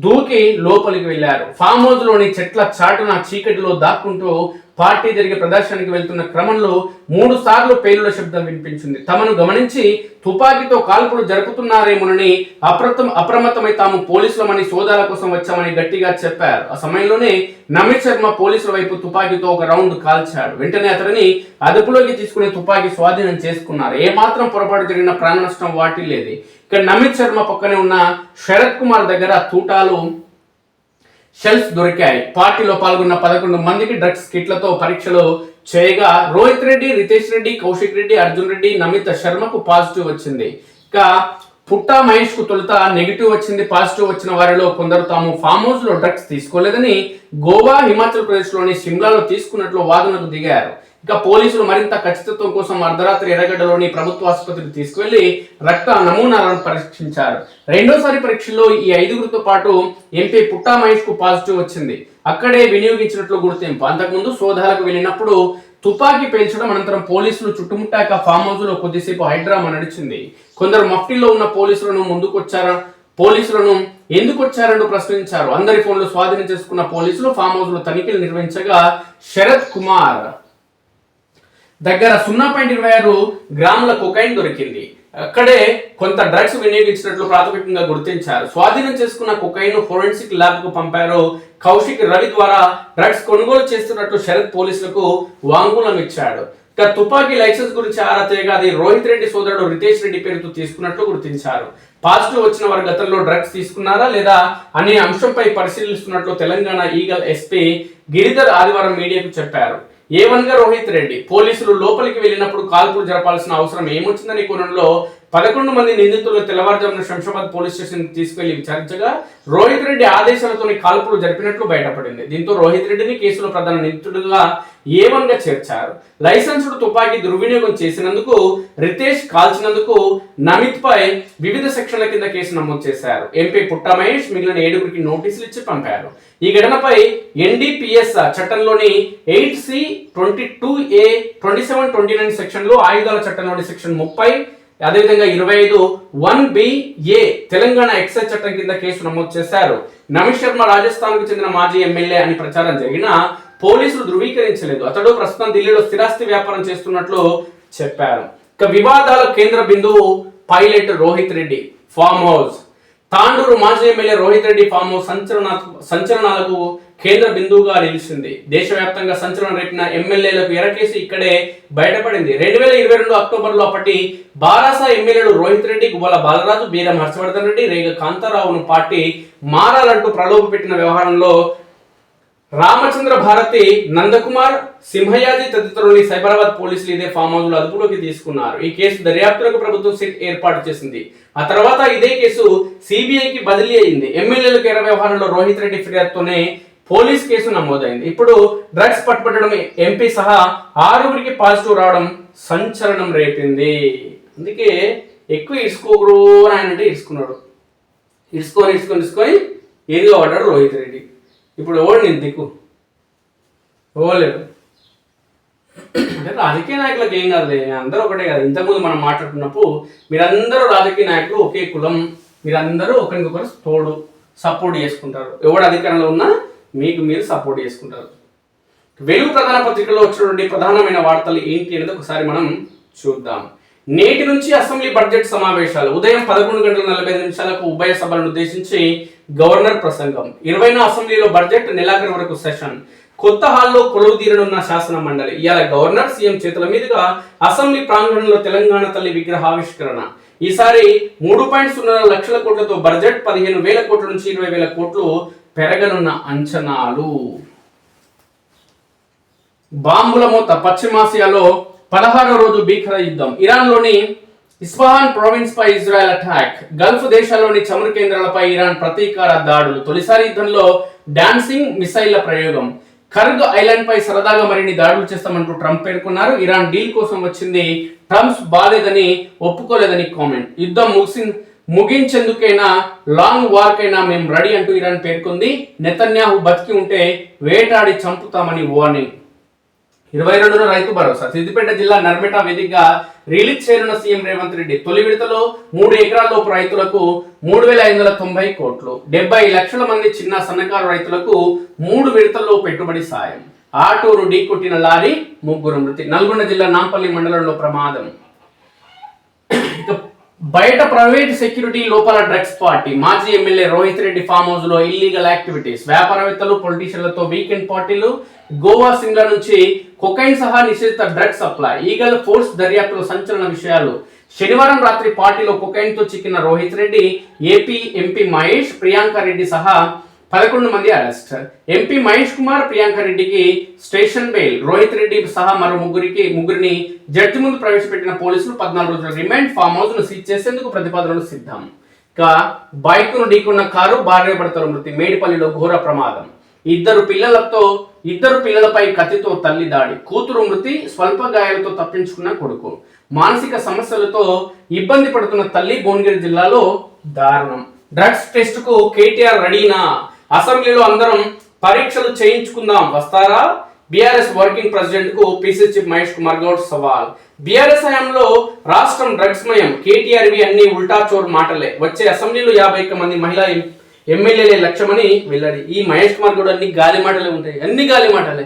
దూకి లోపలికి వెళ్లారు. ఫామ్ హౌస్ లోని చెట్ల చాటున చీకటిలో దాక్కుంటూ పార్టీ జరిగే ప్రదర్శనకి వెళ్తున్న క్రమంలో 3 సార్లు పేలుల శబ్దం వినిపించింది. తమను గమనించి తుపాకీతో కాల్పులు జరుపుతున్నారేమోనని అప్రమత్తమై తాము పోలీసులమని సోదాల కోసం వచ్చామని గట్టిగా చెప్పారు. ఆ సమయంలోనే నమిత్ శర్మ పోలీసుల వైపు తుపాకీతో 1 రౌండ్ కాల్చాడు. వెంటనే అతడిని అదుపులోకి తీసుకుని తుపాకీ స్వాధీనం చేసుకున్నారు. ఏమాత్రం పొరపాటు జరిగిన ప్రాణ నష్టం వాటిల్లేదు. ఇక నమిత్ శర్మ పక్కనే ఉన్న శరత్ కుమార్ దగ్గర తూటాలు షెల్స్ దొరికాయి. పార్టీలో పాల్గొన్న 11 మందికి డ్రగ్స్ కిట్లతో పరీక్షలు చేయగా రోహిత్ రెడ్డి, రితేష్ రెడ్డి, కౌశిక్ రెడ్డి, అర్జున్ రెడ్డి, నమిత శర్మకు పాజిటివ్ వచ్చింది. ఇక పుట్టా మహేష్ కు తొలుత నెగిటివ్ వచ్చింది. పాజిటివ్ వచ్చిన వారిలో కొందరు తాము ఫామ్ హౌస్ లో డ్రగ్స్ తీసుకోలేదని గోవా, హిమాచల్ ప్రదేశ్ లోని సిమ్లాలో తీసుకున్నట్లు వాదనకు దిగారు. ఇక పోలీసులు మరింత ఖచ్చితత్వం కోసం అర్ధరాత్రి ఎర్రగడ్డలోని ప్రభుత్వ ఆసుపత్రికి తీసుకువెళ్లి రక్త నమూనాలను పరీక్షించారు. రెండోసారి పరీక్షల్లో ఈ 5గురితో పాటు ఎంపీ పుట్టా మహేష్ కు పాజిటివ్ వచ్చింది. అక్కడే వినియోగించినట్లు గుర్తింపు. అంతకుముందు సోదాలకు వెళ్ళినప్పుడు తుపాకీ పేల్చడం, అనంతరం పోలీసులు చుట్టుముట్టాక ఫామ్ హౌస్ లో కొద్దిసేపు హైడ్రామా నడిచింది. కొందరు మఫ్టీలో ఉన్న పోలీసులను ఎందుకు వచ్చారంటూ ప్రశ్నించారు. అందరి ఫోన్లు స్వాధీనం చేసుకున్న పోలీసులు ఫామ్ హౌస్ లో తనిఖీలు నిర్వహించగా శరత్ కుమార్ దగ్గర 0.26 గ్రాముల కొకైన్ దొరికింది. అక్కడే కొంత డ్రగ్స్ వినియోగించినట్లు ప్రాథమికంగా గుర్తించారు. స్వాధీనం చేసుకున్న కొకైన్ ఫోరెన్సిక్ ల్యాబ్ కు పంపారు. కౌశిక్ రవి ద్వారా డ్రగ్స్ కొనుగోలు చేస్తున్నట్లు శరత్ పోలీసులకు వాంగ్మూలం ఇచ్చాడు. ఇక తుపాకీ లైసెన్స్ గురించి ఆరా తీయగా అది రోహిత్ రెడ్డి సోదరుడు రితేష్ రెడ్డి పేరుతో తీసుకున్నట్లు గుర్తించారు. పాజిటివ్ వచ్చిన వారు గతంలో డ్రగ్స్ తీసుకున్నారా లేదా అనే అంశంపై పరిశీలిస్తున్నట్లు తెలంగాణ ఈగల్ ఎస్పీ గిరిధర్ ఆదివారం మీడియాకు చెప్పారు. ఏవన్గా రోహిత్ రెడ్డి పోలీసులు లోపలికి వెళ్ళినప్పుడు కాల్పులు జరపాల్సిన అవసరం ఏమొచ్చిందని కోణంలో 11 మంది నిందితులు తెల్లవారుజామున శంషాబాద్ పోలీస్ స్టేషన్ తీసుకెళ్లి విచారించగా రోహిత్ రెడ్డి ఆదేశాలతోని కాల్పులు జరిపినట్లు బయటపడింది. దీంతో రోహిత్ రెడ్డిని కేసులో ప్రధాన నిందితుడుగా ఏవన్గా చేర్చారు. లైసెన్స్డ్ తుపాకీ దుర్వినియోగం చేసినందుకు, రితేష్ కాల్చినందుకు నమిత్ పై వివిధ సెక్షన్ల కింద కేసు నమోదు చేశారు. ఎంపీ పుట్టా మహేష్ మిగిలిన 7గురికి నోటీసులు ఇచ్చి పంపారు. ఈ ఘటనపై ఎన్డీపీఎస్ చట్టంలోని 8C 22A 2729 సెక్షన్లు, ఆయుధాల చట్టంలోని సెక్షన్ 30, అదేవిధంగా 25 1BA తెలంగాణ ఎక్సైజ్ చట్టం కింద కేసు నమోదు చేశారు. నమిత్ శర్మ రాజస్థాన్ కు చెందిన మాజీ ఎమ్మెల్యే అని ప్రచారం జరిగినా పోలీసులు ధృవీకరించలేదు. అతడు ప్రస్తుతం ఢిల్లీలో స్థిరాస్తి వ్యాపారం చేస్తున్నట్లు చెప్పారు. ఇక వివాదాల కేంద్ర బిందువు pilot Rohit Reddy farm house. Tandur మాజీ MLA Rohit Reddy farm house సంచలనాలకు కేంద్ర బిందువుగా నిలిచింది. దేశవ్యాప్తంగా సంచలనం రేపిన ఎమ్మెల్యేలకు ఎరకేసి ఇక్కడే బయటపడింది. 2022 అక్టోబర్లో అప్పటి బారాసా ఎమ్మెల్యేలు రోహిత్ రెడ్డి, గువ్వల బాలరాజు, బీరం హర్షవర్ధన్ రెడ్డి, రేగ కాంతారావును పార్టీ మారాలంటూ ప్రలోభ పెట్టిన వ్యవహారంలో రామచంద్ర భారతి, నందకుమార్, సింహయాజీ తదితరులని సైబరాబాద్ పోలీసులు ఇదే ఫామ్ హౌస్ లో అదుపులోకి తీసుకున్నారు. ఈ కేసు దర్యాప్తులకు ప్రభుత్వం సిట్ ఏర్పాటు చేసింది. ఆ తర్వాత ఇదే కేసు సిబిఐకి బదిలీ అయింది. ఎమ్మెల్యేలకు ఎర్ర వ్యవహారంలో రోహిత్ రెడ్డి ఫిర్యాదుతోనే పోలీస్ కేసు నమోదైంది. ఇప్పుడు డ్రగ్స్ పట్టుబట్టడం, ఎంపీ సహా 6గురికి పాజిటివ్ రావడం సంచలనం రేపింది. అందుకే ఎక్కువ ఇసుకోగురు అని ఆయన అంటే ఇసుకున్నాడు. ఇసుకొని ఏదిగా పడ్డాడు రోహిత్ రెడ్డి. ఇప్పుడు ఎవడు నేను దిక్కు పోలేదు. అంటే రాజకీయ నాయకులకు ఏం కాదు, అందరూ ఒకటే కదా. ఇంతకుముందు మనం మాట్లాడుతున్నప్పుడు మీరందరూ రాజకీయ నాయకులు ఒకే కులం, మీరందరూ ఒకరికొకరు తోడు సపోర్ట్ చేసుకుంటారు. ఎవడు అధికారంలో ఉన్నా మీకు మీరు సపోర్ట్ చేసుకుంటారు. వెలుగు ప్రధాన పత్రికలో వచ్చినటువంటి ప్రధానమైన వార్తలు ఏంటి అనేది ఒకసారి మనం చూద్దాం. నేటి నుంచి అసెంబ్లీ బడ్జెట్ సమావేశాలు. ఉదయం 11:45 ఉభయ సభలను ఉద్దేశించి గవర్నర్ ప్రసంగం. 20న అసెంబ్లీలో బడ్జెట్, నెలాఖరు వరకు సెషన్. కొత్త హాల్లో కొలువు తీరనున్న శాసన మండలి. ఇవాళ గవర్నర్, సీఎం చేతుల మీదుగా అసెంబ్లీ ప్రాంగణంలో తెలంగాణ తల్లి విగ్రహావిష్కరణ. ఈసారి 3.0 లక్షల కోట్లతో బడ్జెట్ 15,000 కోట్ల నుంచి 20,000 కోట్లు పెరగనున్న అంచనాలు. బాంబుల మోత. పశ్చిమాసియాలో 16వ రోజు భీకర యుద్ధం. ఇరాన్లోని ఇస్ఫహాన్ ప్రావిన్స్ పై ఇజ్రాయెల్ అటాక్. గల్ఫ్ దేశాల్లోని చమురు కేంద్రాలపై ఇరాన్ ప్రతీకార దాడులు. తొలిసారి యుద్ధంలో డాన్సింగ్ మిసైళ్ల ప్రయోగం. కర్గ్ ఐలాండ్ పై సరదాగా మరిన్ని దాడులు చేస్తామంటూ ట్రంప్ పేర్కొన్నారు. ఇరాన్ డీల్ కోసం వచ్చింది, ట్రంప్స్ బాలేదని ఒప్పుకోలేదని కామెంట్. యుద్ధం ముగించేందుకైనా, లాంగ్ వార్ కైనా మేము రెడీ అంటూ ఇరాన్ పేర్కొంది. నెతన్యాహు బతికి ఉంటే వేటాడి చంపుతామని వార్నింగ్. 22న రైతు భరోసా. సిద్దిపేట జిల్లా నర్మేట వేదికగా రిలీజ్ చేయనున్న సీఎం రేవంత్ రెడ్డి. తొలి విడతలో 3 ఎకరాలలోపు రైతులకు 3,590 కోట్లు. 70 లక్షల మంది చిన్న సన్నకారు రైతులకు 3 విడతల్లో పెట్టుబడి సాయం. ఆటోను ఢీకొట్టిన లారీ, 3 మృతి. నల్గొండ జిల్లా నాంపల్లి మండలంలో ప్రమాదం. బయట ప్రైవేట్ సెక్యూరిటీ, లోపల డ్రగ్స్ పార్టీ. మాజీ MLA Rohit Reddy farm house లో ఇల్లీగల్ యాక్టివిటీస్. వ్యాపారవేత్తలు, పొలిటీషియన్లతో వీకెండ్ పార్టీలు. గోవా, సిమ్లా నుంచి కొకైన్ సహా నిషేధిత డ్రగ్స్ సప్లై. ఈగల్ ఫోర్స్ దర్యాప్తులో సంచలన విషయాలు. శనివారం రాత్రి పార్టీలో కొకైన్ తో చిక్కిన రోహిత్ రెడ్డి, ఏపీ ఎంపీ మహేష్, ప్రియాంక రెడ్డి సహా 11 మంది అరెస్ట్. ఎంపీ మహేష్ కుమార్, ప్రియాంక రెడ్డికి స్టేషన్ బెయిల్. రోహిత్ రెడ్డి సహా మరో ముగ్గురిని జడ్జి ముందు ప్రవేశపెట్టిన పోలీసులు 14 రోజుల రిమాండ్. ఫామ్ హౌస్ ను సీజ్ చేసేందుకు ప్రతిపాదనలు సిద్ధం. ఇక బైక్ ను ఢీకొన్న కారు, భార్య భర్తల మృతి. మేడిపల్లిలో ఘోర ప్రమాదం. ఇద్దరు పిల్లలపై కత్తితో తల్లి దాడి. కూతురు మృతి, స్వల్ప గాయాలతో తప్పించుకున్న కొడుకు. మానసిక సమస్యలతో ఇబ్బంది పడుతున్న తల్లి. భువనగిరి జిల్లాలో దారుణం. డ్రగ్స్ టెస్ట్ కు కేటీఆర్ రెడీనా? అసెంబ్లీలో అందరం పరీక్షలు చేయించుకుందాం, వస్తారా? బీఆర్ఎస్ వర్కింగ్ ప్రెసిడెంట్ కు పీసీసీ చీఫ్ మహేష్ కుమార్ గౌడ్ సవాల్. బీఆర్ఎస్ హయాంలో రాష్ట్రం డ్రగ్స్ మయం. కేటీఆర్వి అన్ని ఉల్టా చోర్ మాటలే. వచ్చే అసెంబ్లీలో 51 మంది మహిళా ఎమ్మెల్యేలే లక్ష్యమని వెల్లడి. ఈ మహేష్ కుమార్ గౌడ్ అన్ని గాలి మాటలే ఉంటాయి, అన్ని గాలి మాటలే.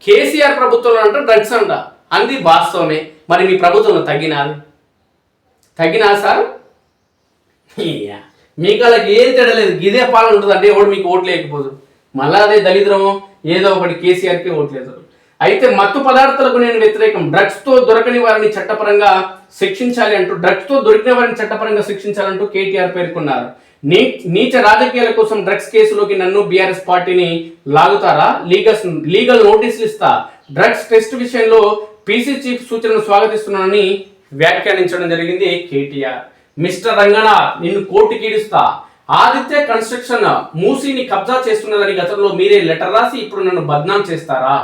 కేసీఆర్ ప్రభుత్వంలో అంట డ్రగ్స్ అంట, అంది వాస్తవమే. మరి మీ ప్రభుత్వంలో తగ్గినా సార్? మీకు అలాగే ఏం తేడలేదు. ఇదే పాలన ఉంటుంది అంటే ఎవడు మీకు ఓట్లు లేకపోదు. మళ్ళా అదే దళిద్రమో ఏదో ఒకటి కేసీఆర్కి ఓట్లేదు. అయితే మత్తు పదార్థాలకు నేను వ్యతిరేకం. డ్రగ్స్ తో దొరకని వారిని చట్టపరంగా శిక్షించాలి అంటూ, డ్రగ్స్ తో దొరికిన వారిని చట్టపరంగా శిక్షించాలంటూ కేటీఆర్ పేర్కొన్నారు. నీచ రాజకీయాల కోసం డ్రగ్స్ కేసులోకి నన్ను బీఆర్ఎస్ పార్టీని లాగుతారా? లీగల్ నోటీసులు ఇస్తా. డ్రగ్స్ టెస్ట్ విషయంలో పీసీ చీఫ్ సూచనను స్వాగతిస్తున్నానని వ్యాఖ్యానించడం జరిగింది కేటీఆర్. మిస్టర్ రంగనాథ్, నిన్ను కోర్టుకి ఈడుస్తా. ఆదిత్య కన్స్ట్రక్షన్ మూసీని కబ్జా చేస్తున్నదని గతంలో మీరే లెటర్ రాసి ఇప్పుడు నన్ను బద్నాం చేస్తారా?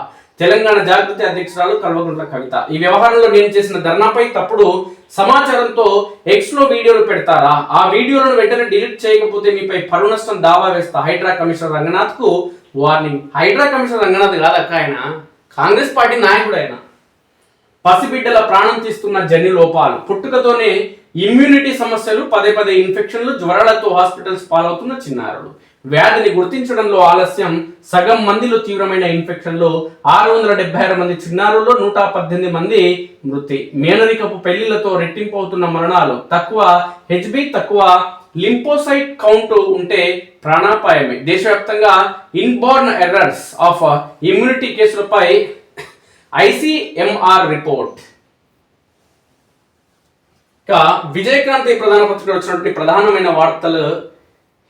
తెలంగాణ జాగృతి అధ్యక్షురాలు కల్వకుంట్ల కవిత. ఈ వ్యవహారంలో నేను చేసిన ధర్నాపై తప్పుడు సమాచారంతో ఎక్స్ లో వీడియోలు పెడతారా? ఆ వీడియోలను వెంటనే డిలీట్ చేయకపోతే మీపై పరువు నష్టం దావా వేస్తా. హైడ్రా కమిషనర్ రంగనాథ్ కు వార్నింగ్. హైడ్రా కమిషనర్ రంగనాథ్ కాదక్క, ఆయన కాంగ్రెస్ పార్టీ నాయకుడు. ఆయన పసిబిడ్డల ప్రాణం తీస్తున్న జన్యు లోపాలు, పుట్టుకతోనే ఇమ్యూనిటీ సమస్యలు, పదే ఇన్ఫెక్షన్లు, జ్వరాలతో హాస్పిటల్స్ పాలవుతున్న చిన్నారులు. వ్యాధిని గుర్తించడంలో ఆలస్యం. సగం మందిలో తీవ్రమైన ఇన్ఫెక్షన్లు. 676 మంది చిన్నారుల్లో 118 మంది మృతి. మేనరికపు పెళ్లిళ్లతో రెట్టింపు అవుతున్న మరణాలు. తక్కువ హెచ్బి, తక్కువ లింపోసైట్ కౌంట్ ఉంటే ప్రాణాపాయమే. దేశవ్యాప్తంగా ఇన్బోర్న్ ఎర్రర్స్ ఆఫ్ ఇమ్యూనిటీ కేసులపై ICMR రిపోర్ట్. ఇక విజయక్రాంతి ప్రధాన పత్రికలో వచ్చినటువంటి ప్రధానమైన వార్తలు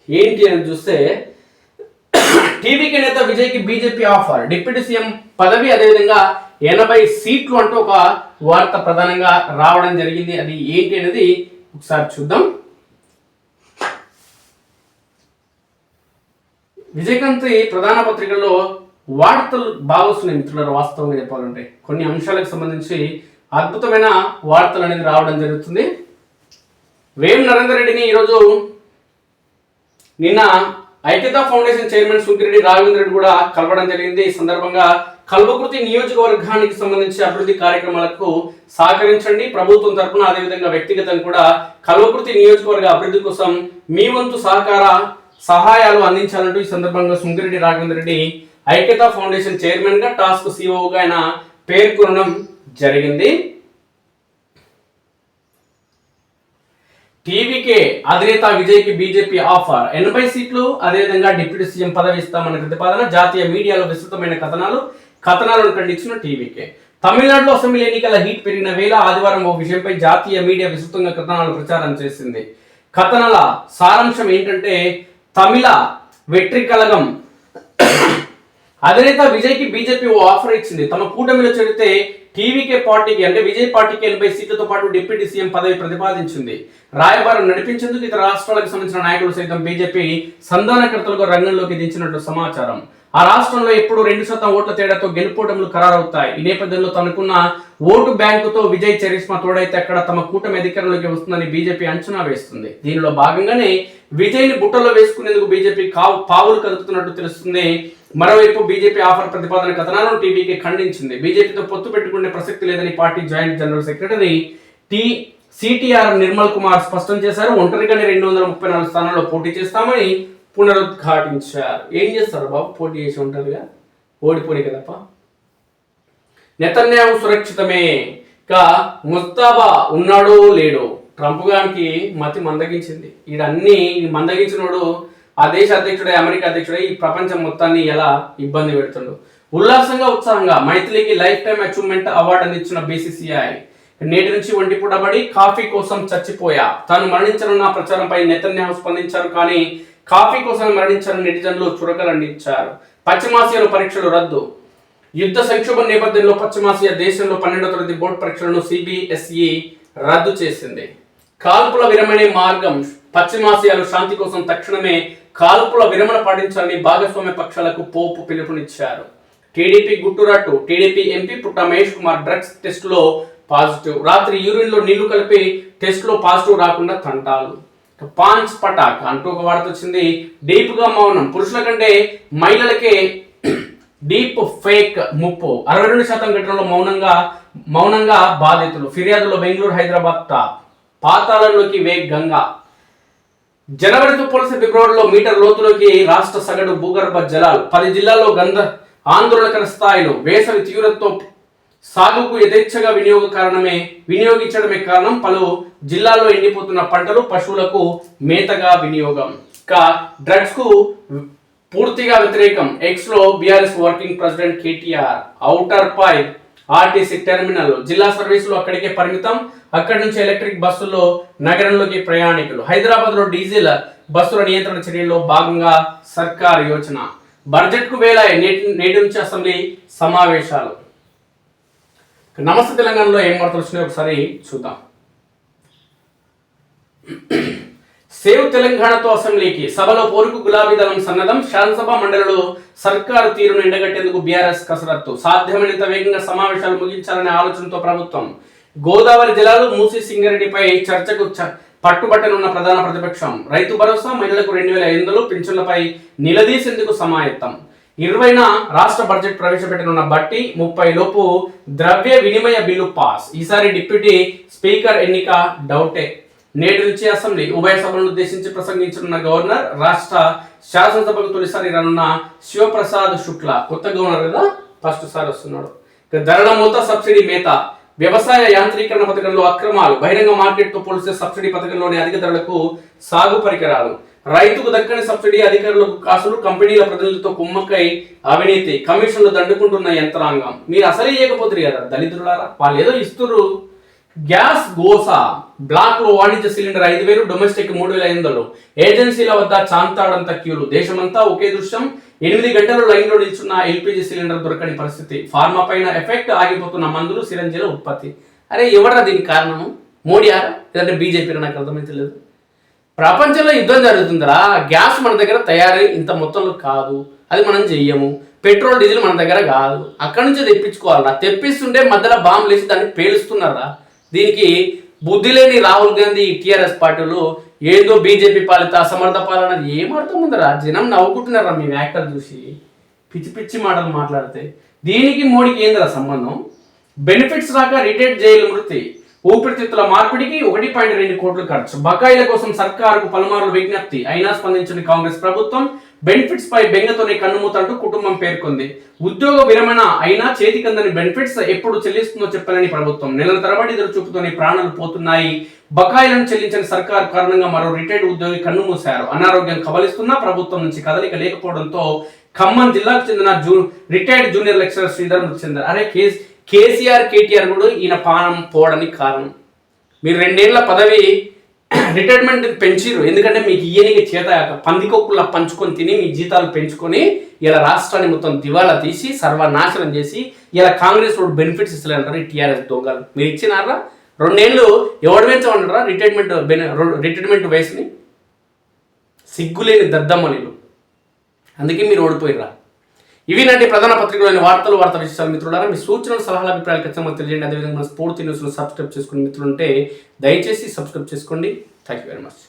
ఏంటి అని చూస్తే, టీవీకే నేత విజయ్కి బీజేపీ ఆఫర్. డిప్యూటీ సీఎం పదవి, అదేవిధంగా 80 సీట్లు అంటూ ఒక వార్త ప్రధానంగా రావడం జరిగింది. అది ఏంటి అనేది ఒకసారి చూద్దాం. విజయక్రాంతి ప్రధాన పత్రికల్లో వార్తలు బాగా వస్తున్నాయి మిత్రులారు. వాస్తవంగా చెప్పాలంటే కొన్ని అంశాలకు సంబంధించి అద్భుతమైన వార్తలు అనేది రావడం జరుగుతుంది. వేం నరేందర్ రెడ్డిని ఈరోజు నిన్న ఐక్యతా ఫౌండేషన్ చైర్మన్ సుంకిరెడ్డి రాఘవేంద్ర రెడ్డి కూడా కలవడం జరిగింది. ఈ సందర్భంగా కల్వకుర్తి నియోజకవర్గానికి సంబంధించి అభివృద్ధి కార్యక్రమాలకు సహకరించండి. ప్రభుత్వం తరఫున అదేవిధంగా వ్యక్తిగతంగా కూడా కల్వకుర్తి నియోజకవర్గ అభివృద్ధి కోసం మీ వంతు సహాయాలు అందించాలంటూ ఈ సందర్భంగా సుంకిరెడ్డి రాఘవేంద్ర రెడ్డి ఐక్యతా ఫౌండేషన్ చైర్మన్ గా, టాస్క్ సిఓగా ఆయన పేర్కొనడం జరిగింది. టీవీకే అధినేత విజయ్కి బీజేపీ ఆఫర్. 80 సీట్లు, అదేవిధంగా డిప్యూటీ సీఎం పదవి ఇస్తామన్న ప్రతిపాదన. జాతీయ మీడియాలో విస్తృతమైన కథనాలను ఖండించిన టీవీకే. తమిళనాడులో అసెంబ్లీ ఎన్నికల హీట్ పెరిగిన వేళ ఆదివారం ఓ విషయంపై జాతీయ మీడియా విస్తృతంగా కథనాలు ప్రచారం చేసింది. కథనాల సారాంశం ఏంటంటే, తమిళ వెట్రి కళగం అధినేత విజయ్కి బీజేపీ ఓ ఆఫర్ ఇచ్చింది. తమ కూటమిలో చేరితే టీవీకే పార్టీకి అంటే విజయ్ పార్టీకి 80 సీట్లతో పాటు డిప్యూటీ సీఎం పదవి ప్రతిపాదించింది. రాయబారం నడిపించేందుకు ఇతర రాష్ట్రాలకు సంబంధించిన నాయకులు సైతం బీజేపీ సంధానకర్తలకు రంగంలోకి దించినట్లు సమాచారం. ఆ రాష్ట్రంలో ఎప్పుడు 2% ఓట్ల తేడాతో గెలుపోటములు ఖరారవుతాయి. ఈ నేపథ్యంలో తనకున్న ఓటు బ్యాంకుతో విజయ్ చరిష్మా తోడైతే అక్కడ తమ కూటమి అధికారంలోకి వస్తుందని బీజేపీ అంచనా వేస్తుంది. దీనిలో భాగంగానే విజయ్ని బుట్టలో వేసుకునేందుకు బీజేపీ పావులు కదుపుతున్నట్టు తెలుస్తుంది. మరోవైపు బీజేపీ ఆఫర్ ప్రతిపాదన కథనాలను టీవీకి ఖండించింది. బీజేపీతో పొత్తు పెట్టుకునే ప్రసక్తి లేదని party joint general secretary CTR Nirmal Kumar స్పష్టం చేశారు. ఒంటరిగానే 234 స్థానాల్లో పోటీ చేస్తామని పునరుద్ఘాటించారు. ఏం చేస్తారు బాబు, పోటీ చేసి ఉంటారుగా, ఓడిపోయి కదప్ప. నెతన్యాహు సురక్షితమే. ఇక ముస్తాబా ఉన్నాడో లేడో, ట్రంప్ గారికి మతి మందగించింది. ఈడన్నీ మందగించినోడు ఆ దేశ అధ్యక్షుడే, అమెరికా అధ్యక్షుడే ఈ ప్రపంచం మొత్తాన్ని ఎలా ఇబ్బంది పెడుతుండు. ఉల్లాసంగా ఉత్సాహంగా మైథిలికి లైఫ్ టైమ్ అచీవ్మెంట్ అవార్డు అందించిన బీసీసీఐ. నేటి నుంచి ఒంటిపూటబడి కాఫీ కోసం చచ్చిపోయా. తాను మరణించనున్న ప్రచారంపై నెతన్యాహు స్పందించారు. కానీ కాఫీ కోసం మరణించారని నెటిజన్లు చురకలండించారు. పశ్చిమాసియాలో పరీక్షలు రద్దు. యుద్ధ సంక్షోభం నేపథ్యంలో పశ్చిమాసియా దేశంలో 12వ తరగతి బోర్డు పరీక్షలను సిబిఎస్ఈ రద్దు చేసింది. కాల్పుల విరమణ మార్గం. పశ్చిమాసియాలో శాంతి కోసం తక్షణమే కాల్పుల విరమణ పాటించాలని భాగస్వామ్య పక్షాలకు పోపు పిలుపునిచ్చారు. టీడీపీ గుట్టురట్టు. టీడీపీ ఎంపీ పుట్ట మహేష్ కుమార్ డ్రగ్స్ టెస్టులో పాజిటివ్. రాత్రి యూరిన్ లో నీళ్లు కలిపి టెస్టులో పాజిటివ్ రాకుండా తంటాలు. పాంచ్ పటాక్ అంటూ ఒక వార్త వచ్చింది. డీప్ గా మౌనం. పురుషుల కంటే మహిళలకే డీప్ ఫేక్ ముప్పు. 62% ఘటనలో మౌనంగా బాధితులు. ఫిర్యాదులో బెంగళూరు, హైదరాబాద్ టాప్. పాతాళంలోకి గంగా. జనవరితో పోలిసి ఫిబ్రవరిలో మీటర్ లోతులోకి రాష్ట్ర సగటు భూగర్భ జలాలు. 10 జిల్లాల్లో ఆందోళనకర స్థాయిలో. వేసవి తీవ్రతతో సాగుకు యథేచ్ఛగా వినియోగించడమే కారణం. పలు జిల్లాల్లో ఎండిపోతున్న పంటలు, పశువులకు మేతగా వినియోగం. డ్రగ్స్ కు పూర్తిగా వ్యతిరేకం. ఎక్స్ లో BRS working president KTR. Outer పై ఆర్టీసీ టెర్మినల్. జిల్లా సర్వీసులు అక్కడికే పరిమితం. అక్కడి నుంచి ఎలక్ట్రిక్ బస్సుల్లో నగరంలోకి ప్రయాణికులు. హైదరాబాద్ లో డీజిల్ బస్సుల నియంత్రణ చర్యల్లో భాగంగా సర్కార్ యోచన. బడ్జెట్ కు వేళ నేటి నుంచి అసెంబ్లీ సమావేశాలు. నమస్తే తెలంగాణలో ఏం వార్తలు వచ్చినాయో ఒకసారి చూద్దాం. సేవ్ తెలంగాణతో అసెంబ్లీకి. సభలో పోరుకు గులాబీ దళం సన్నద్ధం. శాసనసభ మండలిలో సర్కారు తీరును ఎండగట్టేందుకు బీఆర్ఎస్ కసరత్తు. సాధ్యమైనంత వేగంగా సమావేశాలు ముగించాలనే ఆలోచనతో ప్రభుత్వం. గోదావరి జలాలు, మూసీ సింగరెడ్డిపై చర్చకు పట్టుబట్టనున్న ప్రధాన ప్రతిపక్షం. రైతు భరోసా, మహిళలకు 2500 పింఛన్లపై నిలదీసేందుకు సమాయత్తం. 20న రాష్ట్ర బడ్జెట్ ప్రవేశపెట్టనున్న బట్టి 30 లోపు ద్రవ్య వినిమయ బిల్లు పాస్. ఈసారి డిప్యూటీ స్పీకర్ ఎన్నిక డౌటే. నేటి నుంచి అసెంబ్లీ ఉభయ సభలను ఉద్దేశించి ప్రసంగించనున్న గవర్నర్. రాష్ట్ర శాసనసభకు తొలిసారి రానున్న శివప్రసాద్ శుక్లా. కొత్త గవర్నర్ కదా, ఫస్ట్ సారి వస్తున్నాడు. ధరల మూత, సబ్సిడీ మేత. వ్యవసాయ యాంత్రీకరణ పథకంలో అక్రమాలు. బహిరంగ మార్కెట్ తో పోలిస్తే సబ్సిడీ పథకంలోని అధిక ధరలకు సాగు పరికరాలు. రైతుకు దక్కని సబ్సిడీ, అధికారులకు కాసులు. కంపెనీల ప్రతినిధులతో కుమ్మక్కై అవినీతి. కమిషన్లు దండుకుంటున్న యంత్రాంగం. మీరు అసలే ఇవ్వకపోతుంది కదా దళితులారా, వాళ్ళు ఏదో ఇస్తున్నారు. గ్యాస్ గోసా. బ్లాక్ లో వాణిజ్య సిలిండర్ 5000, డొమెస్టిక్ 3500. ఏజెన్సీల వద్ద చాంతాడంత క్యూలు. దేశమంతా ఒకే దృశ్యం. 8 గంటలు లైన్లో నిల్చున్న ఎల్పిజి సిలిండర్ దొరకని పరిస్థితి. ఫార్మా పైన ఎఫెక్ట్. ఆగిపోతున్న మందులు, సిరంజీల ఉత్పత్తి. అరే ఎవరా దీనికి కారణము? మోడీయా లేదంటే బీజేపీ? నాకు అర్థమైతలేదు. ప్రపంచంలో యుద్ధం జరుగుతుందిరా. గ్యాస్ మన దగ్గర తయారై ఇంత మొత్తంలో కాదు, అది మనం చెయ్యము. పెట్రోల్, డీజిల్ మన దగ్గర కాదు, అక్కడి నుంచి తెప్పించుకోవాలరా. తెప్పిస్తుంటే మధ్యలో బాంబులు వేసి దాన్ని పేలుస్తున్నారా. దీనికి బుద్ధి లేని రాహుల్ గాంధీ, టీఆర్ఎస్ పార్టీలు ఏదో బీజేపీ పాలిత అసమర్థ పాలన ఏమర్థం ఉందరా. జనం నవ్వుకుంటున్నారా మీ వ్యాఖ్యలు చూసి, పిచ్చి పిచ్చి మాటలు మాట్లాడితే. దీనికి మోడీకి ఏందిరా సంబంధం? బెనిఫిట్స్ రాక రిటైర్డ్ జైలు మృతి. ఊపిరితిత్తుల మార్పిడికి 1.2 కోట్లు ఖర్చు. బకాయిల కోసం సర్కారుకు పలుమార్లు విజ్ఞప్తి అయినా స్పందించిన కాంగ్రెస్ ప్రభుత్వం. బెనిఫిట్స్ పై బెంగతోనే కన్నుమూతంటూ కుటుంబం పేర్కొంది. ఉద్యోగ విరమణ అయినా చేతికందని బెనిఫిట్స్ ఎప్పుడు చెల్లిస్తుందో చెప్పాలని ప్రభుత్వం. నెలల తరబడి ఎదురు చూపుతోనే ప్రాణాలు పోతున్నాయి. బకాయిలను చెల్లించిన సర్కారు కారణంగా మరో రిటైర్డ్ ఉద్యోగి కన్నుమూశారు. అనారోగ్యం కబలిస్తున్నా ప్రభుత్వం నుంచి కదలిక లేకపోవడంతో ఖమ్మం జిల్లాకు చెందిన రిటైర్డ్ జూనియర్ లెక్చరర్ శ్రీధర్ మృతి చెందారు. అరే కేసీఆర్, కేటీఆర్ కూడా ఈయన పానం పోవడానికి కారణం. మీరు 2 ఏళ్ల పదవి రిటైర్మెంట్ పెంచిరు. ఎందుకంటే మీకు ఈయనకి చేత పందికొక్కులా పంచుకొని తిని మీ జీతాలు పెంచుకొని ఇలా రాష్ట్రాన్ని మొత్తం దివాలా తీసి సర్వనాశనం చేసి ఇలా కాంగ్రెస్ రోడ్ బెనిఫిట్స్ ఇస్తలేంటారు ఈ టీఆర్ఎస్ దొంగలు. మీరు ఇచ్చినారా? 2 ఏళ్ళు ఎవడు పెంచమంటారా రిటైర్మెంట్ వయసుని? సిగ్గులేని దద్దమ్మలు. అందుకే మీరు ఓడిపోయిరా. ఇవి నాటి ప్రధాన పత్రికలోని వార్తా విశేషాలు. మిత్రులారా, మీ సూచనలు, సలహాలు, అభిప్రాయాలు ఖచ్చితంగా తెలియజేయండి. అదేవిధంగా మన స్ఫూర్తి న్యూస్ను సబ్స్క్రైబ్ చేసుకుని మిత్రులుంటే దయచేసి సబ్స్క్రైబ్ చేసుకోండి. Thank you very much.